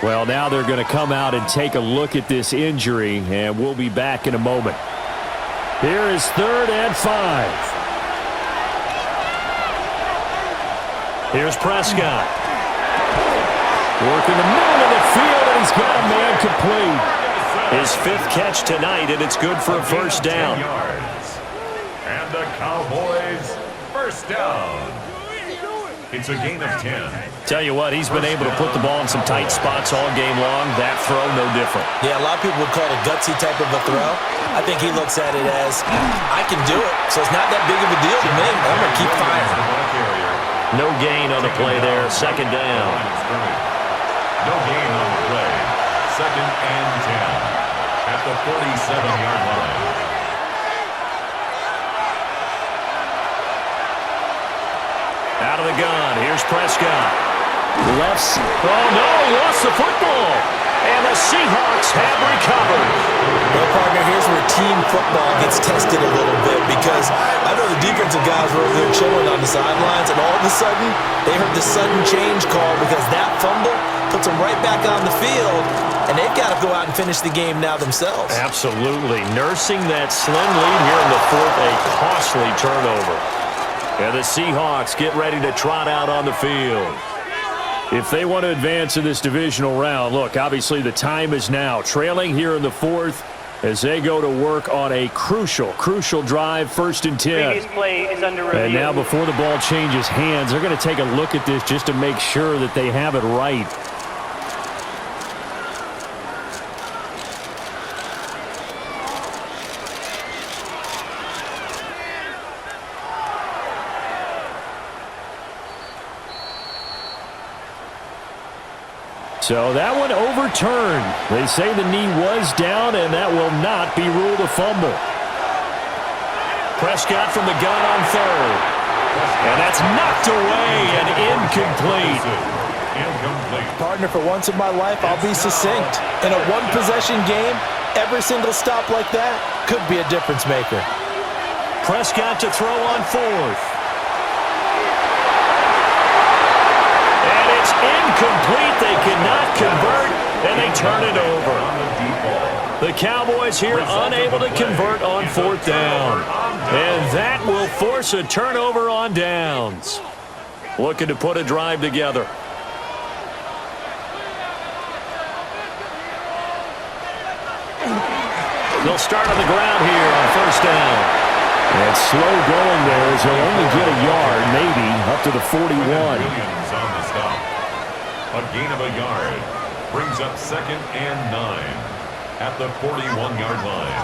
Well, now they're going to come out and take a look at this injury, and we'll be back in a moment. Here is 3rd and 5. Here's Prescott. Working the middle of the field, and he's got a man complete. His 5th catch tonight, and it's good for a first down. And the Cowboys first down. It's a gain of 10. Tell you what, he's been able to put the ball in some tight spots all game long. That throw, no different. Yeah, a lot of people would call it a gutsy type of a throw. I think he looks at it as, I can do it, so it's not that big of a deal to me. I'm going to keep firing. No gain on the play there, 2nd down. No gain on the play, 2nd and 10 at the 47-yard line. Out of the gun, here's Prescott. Left. Oh, no, he lost the football. And the Seahawks have recovered. Well, partner, here's where team football gets tested a little bit because I know the defensive guys were over there chilling on the sidelines, and all of a sudden, they heard the sudden change call because that fumble puts them right back on the field, and they've got to go out and finish the game now themselves. Absolutely. Nursing that slim lead here in the 4th, a costly turnover. And the Seahawks get ready to trot out on the field. If they want to advance in this divisional round, look, obviously the time is now. Trailing here in the 4th as they go to work on a crucial drive, 1st and 10. Previous play is under review. And now before the ball changes hands, they're going to take a look at this just to make sure that they have it right. So that one overturned. They say the knee was down, and that will not be ruled a fumble. Prescott from the gun on 3rd. And that's knocked away and incomplete. Partner, for once in my life, I'll be succinct. In a one-possession game, every single stop like that could be a difference maker. Prescott to throw on 4th. And it's incomplete. They cannot convert, and they turn it over. The Cowboys here unable to convert on 4th down. And that will force a turnover on downs. Looking to put a drive together. They'll start on the ground here on 1st down. And slow going there as he'll only get a yard, maybe, up to the 41. Williams on the stop. A gain of a yard. Brings up 2nd and 9 at the 41-yard line.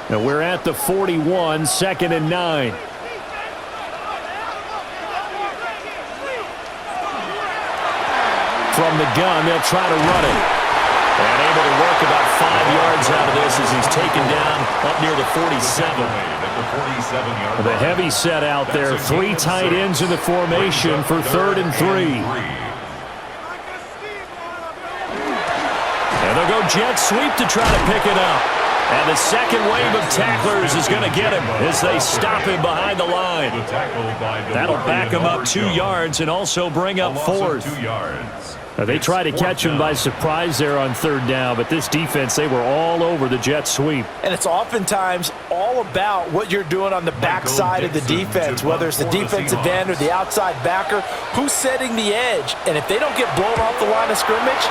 Now we're at the 41, 2nd and 9. From the gun, they'll try to run it. And able to work about 5 yards out of this as he's taken down up near the 47. The heavy set out there. 3 tight ends in the formation for 3rd and 3. And they'll go jet sweep to try to pick it up. And the second wave of tacklers is going to get him as they stop him behind the line. That'll back him up 2 yards and also bring up 4th. They tried to catch him by surprise there on 3rd down, but this defense, they were all over the jet sweep. And it's oftentimes all about what you're doing on the backside of the defense, whether it's the defensive end or the outside backer, who's setting the edge. And if they don't get blown off the line of scrimmage,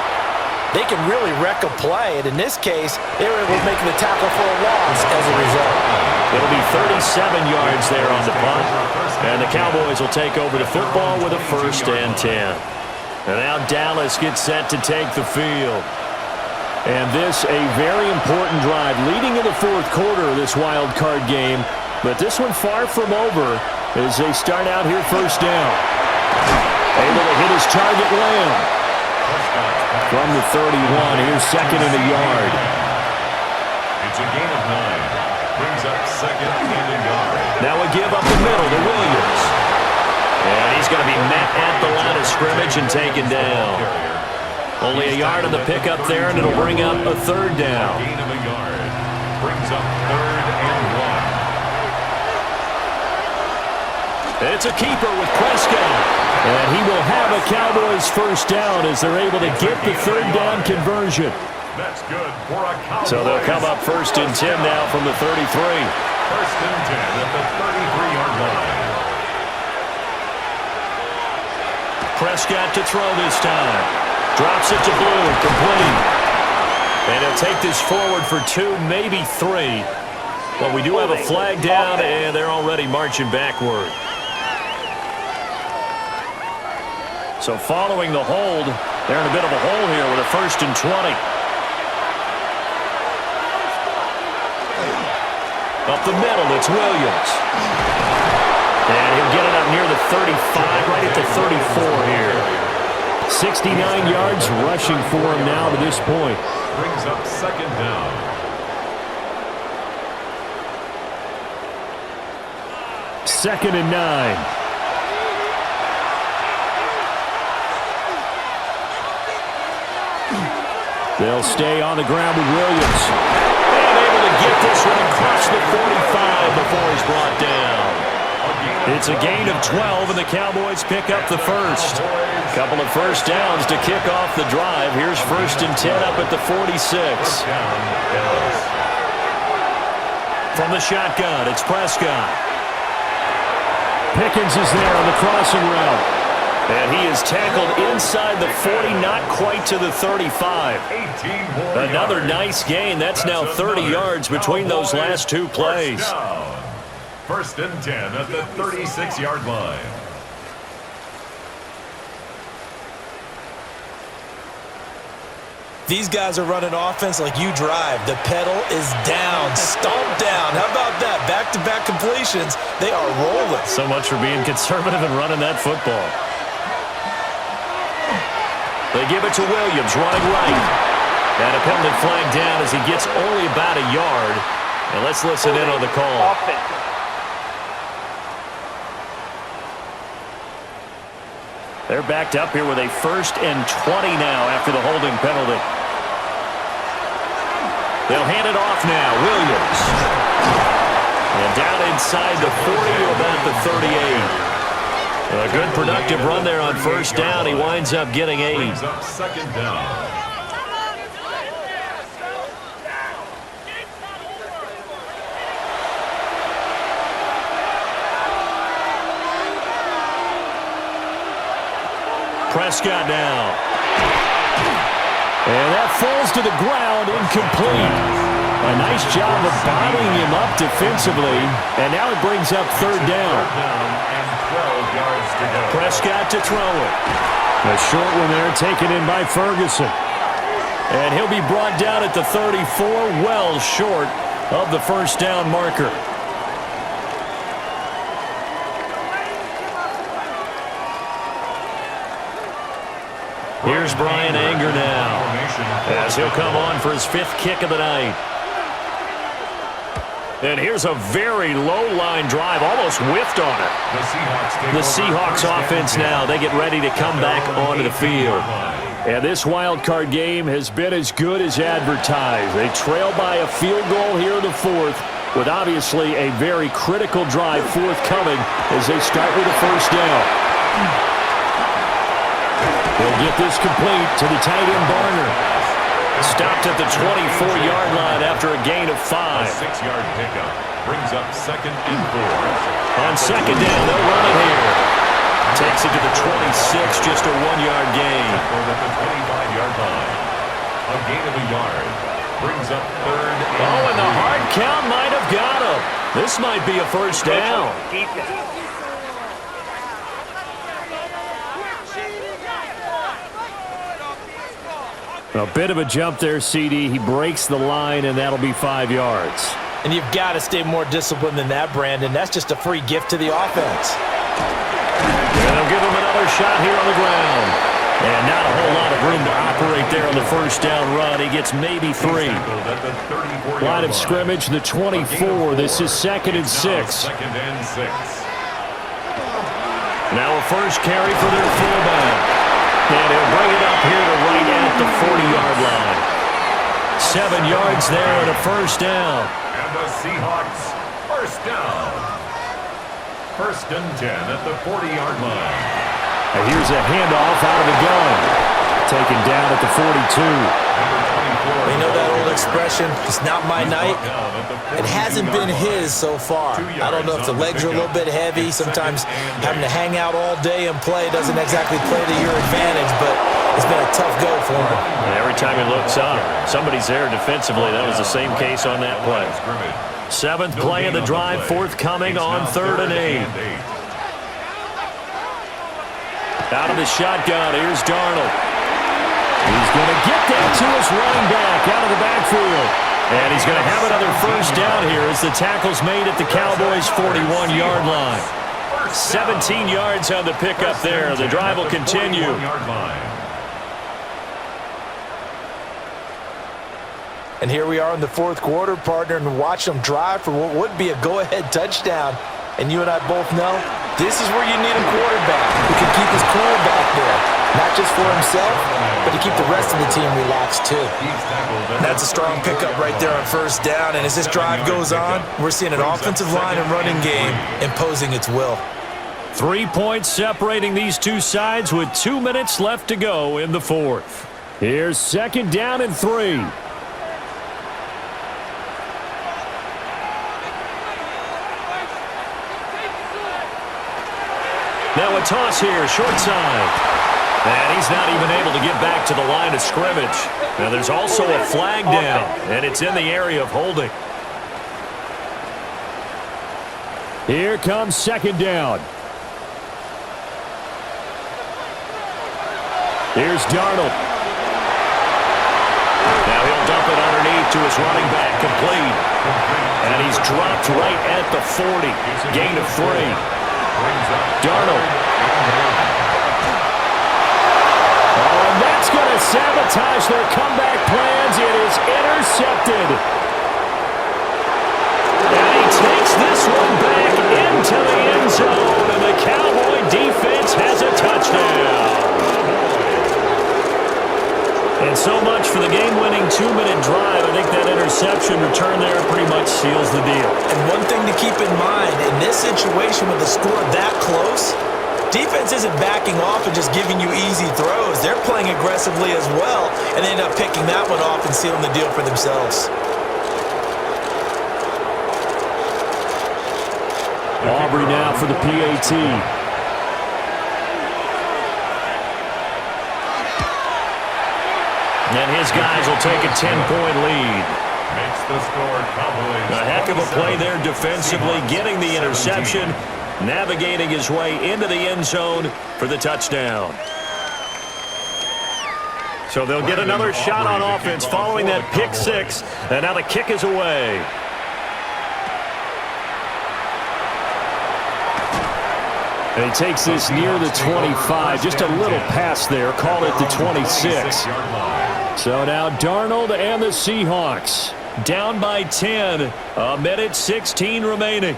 they can really wreck a play. And in this case, they were able to make the tackle for a loss as a result. It'll be 37 yards there on the punt. And the Cowboys will take over the football with a 1st and 10. And now Dallas gets set to take the field. And this a very important drive leading in the 4th quarter of this wild card game. But this one far from over as they start out here 1st down. Able to hit his target, Lamb. From the 31, here's 2nd and a yard. It's a gain of 9. Brings up 2nd and a yard. Now we give up the middle to Williams. And he's going to be met at the line of scrimmage and taken down. Only a yard on the pickup there, and it'll bring up a third down. Gain of a yard. Brings up 3rd and 1. It's a keeper with Prescott. And he will have a Cowboys first down as they're able to get the third down conversion. That's good for a Cowboys. So they'll come up 1st and 10 now from the 33. 1st and 10 at the 33-yard line. Prescott to throw this time. Drops it to Blue, complete. And he'll take this forward for 2, maybe 3. But we do have a flag down, and they're already marching backward. So following the hold, they're in a bit of a hole here with a 1st and 20. Up the middle, it's Williams. And he'll get it up near the 35, right at the 34 here. 69 yards rushing for him now to this point. Brings up 2nd down. Second and 9. They'll stay on the ground with Williams. And able to get this one across the 45 before he's brought down. It's a gain of 12, and the Cowboys pick up the first. Couple of first downs to kick off the drive. Here's 1st and 10 up at the 46. From the shotgun, it's Prescott. Pickens is there on the crossing route. And he is tackled inside the 40, not quite to the 35. Another nice gain. That's now 30 yards between those last 2 plays. 1st and 10 at the 36-yard line. These guys are running offense like you drive. The pedal is down, stomped down. How about that? Back-to-back completions. They are rolling. So much for being conservative and running that football. They give it to Williams, running right. And a penalty flag down as he gets only about a yard. And let's listen in on the call. They're backed up here with a 1st and 20 now after the holding penalty. They'll hand it off now. Williams. And down inside the 40 to about the 38. A good productive run there on 1st down. He winds up getting 8. Brings up 2nd down. Prescott now. And that falls to the ground, incomplete. A nice job of bottling him up defensively. And now it brings up 3rd down. And 12 yards to go. Prescott to throw it. A short one there taken in by Ferguson. And he'll be brought down at the 34, well short of the 1st down marker. Here's Brian Anger now, as he'll come on for his 5th kick of the night. And here's a very low-line drive, almost whiffed on it. The Seahawks offense now, they get ready to come back onto the field. And this wild card game has been as good as advertised. They trail by a field goal here in the 4th, with obviously a very critical drive forthcoming as they start with a 1st down. They'll get this complete to the tight end Barner. Stopped at the 24-yard line after a gain of 5. A 6-yard pickup brings up 2nd and 4. On 2nd down, they'll run it here. Takes it to the 26, just a 1-yard gain. At the 25-yard line. A gain of a yard brings up 3rd and Oh, and the hard count might have got him. This might be a 1st down. A bit of a jump there, CD. He breaks the line, and that'll be 5 yards. And you've got to stay more disciplined than that, Brandon. That's just a free gift to the offense. And they'll give him another shot here on the ground. And not a whole lot of room to operate there on the 1st down run. He gets maybe 3. Line of scrimmage, the 24. This is 2nd and 6. 2nd and 6. Now a 1st carry for their fullback. And he'll bring it up here to right at the 40-yard line. 7 yards there and a first down. And the Seahawks, first down. First and 10 at the 40-yard line. And here's a handoff out of the gun. Taken down at the 42. You know that old expression, it's not my night? It hasn't been his so far. I don't know if the legs are a little bit heavy. Sometimes having to hang out all day and play doesn't exactly play to your advantage, but it's been a tough go for him. And every time he looks up, somebody's there defensively. That was the same case on that play. 7th play of the drive, forthcoming on 3rd and 8. Out of the shotgun, here's Darnold. He's going to get that to his running back out of the backfield. And he's going to have another first down here as the tackle's made at the Cowboys' 41-yard line. 17 yards on the pickup there. The drive will continue. And here we are in the 4th quarter, partner, and watch them drive for what would be a go-ahead touchdown. And you and I both know this is where you need a quarterback who can keep his cool back there. Not just for himself, but to keep the rest of the team relaxed too. That's a strong pickup right there on first down. And as this drive goes on, we're seeing an offensive line and running game imposing its will. 3 points separating these two sides with 2 minutes left to go in the 4th. Here's 2nd down and 3. Now a toss here, short side. And he's not even able to get back to the line of scrimmage. Now there's also a flag down, and it's in the area of holding. Here comes 2nd down. Here's Darnold. Now he'll dump it underneath to his running back, complete. And he's dropped right at the 40. Gain of 3. Darnold. And that's going to sabotage their comeback plans. It is intercepted. And he takes this one back into the end zone. And the Cowboy defense has a touchdown. And so much for the game-winning 2-minute drive. I think that interception return there pretty much seals the deal. And one thing to keep in mind, in this situation with the score that close, defense isn't backing off and just giving you easy throws. They're playing aggressively as well, and they end up picking that one off and sealing the deal for themselves. Aubrey now for the PAT. And his guys will take a 10-point lead. Makes the score Cowboys. A heck of a play there defensively, getting the interception, navigating his way into the end zone for the touchdown. So they'll get another shot on offense following that pick 6, and now the kick is away. And he takes this near the 25, just a little pass there, call it the 26. So now Darnold and the Seahawks down by 10, a minute 16 remaining.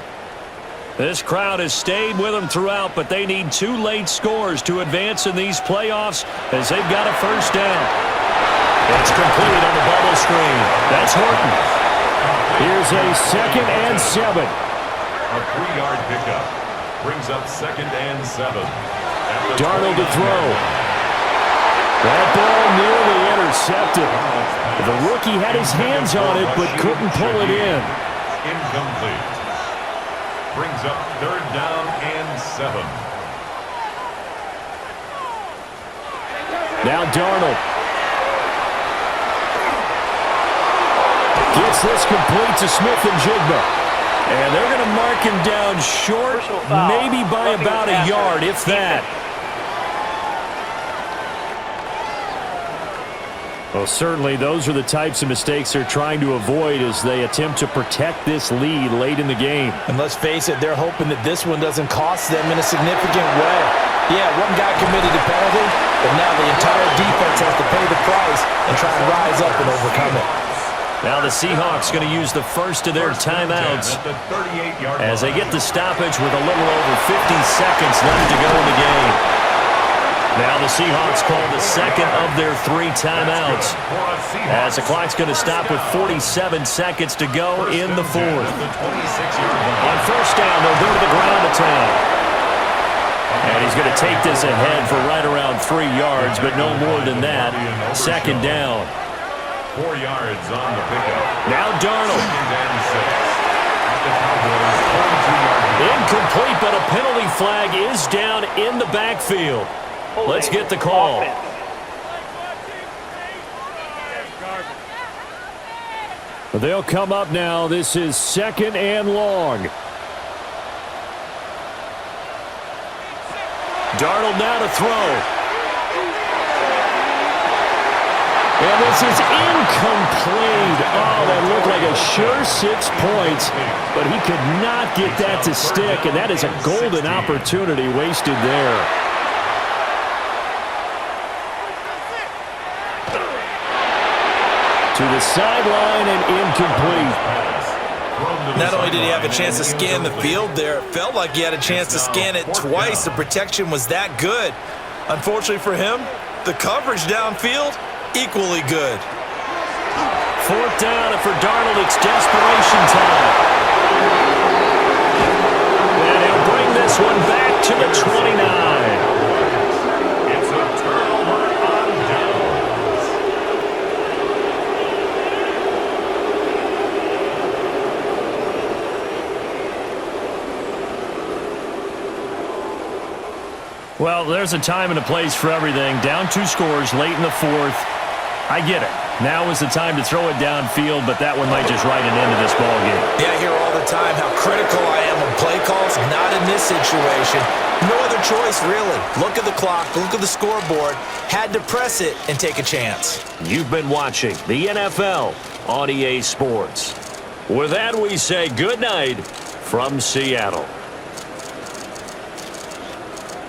This crowd has stayed with them throughout, but they need 2 late scores to advance in these playoffs as they've got a first down. It's complete on the bubble screen. That's Horton. Here's a 2nd and 7. A 3-yard pickup brings up 2nd and 7. Darnold to throw. That ball nearly intercepted. The rookie had his hands on it, but couldn't pull it in. Incomplete. Brings up 3rd down and 7. Now Darnold. Gets this complete to Smith and Jigba. And they're going to mark him down short, maybe by about a yard, if that. Well, certainly those are the types of mistakes they're trying to avoid as they attempt to protect this lead late in the game. And let's face it, they're hoping that this one doesn't cost them in a significant way. Yeah, one guy committed a penalty, but now the entire defense has to pay the price and try and rise up and overcome it. Now the Seahawks going to use the first of their timeouts as they get the stoppage with a little over 50 seconds left to go in the game. Now the Seahawks call the second of their 3 timeouts, as the clock's going to stop with 47 seconds to go in the fourth. On first down, they'll go to the ground attack. And he's going to take this ahead for right around 3 yards, but no more than that. Second down. 4 yards on the pickup. Now Darnold. Second and 6. The Cowboys 42-yard line. Incomplete, but a penalty flag is down in the backfield. Let's get the call. They'll come up now. This is 2nd and long. Darnold now to throw. And this is incomplete. Oh, that looked like a sure 6 points, but he could not get that to stick, and that is a golden opportunity wasted there. To the sideline and incomplete. Not only did he have a chance to scan the field there, it felt like he had a chance to scan it twice. The protection was that good. Unfortunately for him, the coverage downfield, equally good. 4th down, and for Darnold, it's desperation time. And he'll bring this one back to the 29. It's a turnover on downs. Well, there's a time and a place for everything. Down 2 scores late in the fourth. I get it. Now is the time to throw it downfield, but that one might just write an end to this ball game. Yeah, I hear all the time how critical I am of play calls. Not in this situation. No other choice, really. Look at the clock, look at the scoreboard. Had to press it and take a chance. You've been watching the NFL on EA Sports. With that, we say good night from Seattle.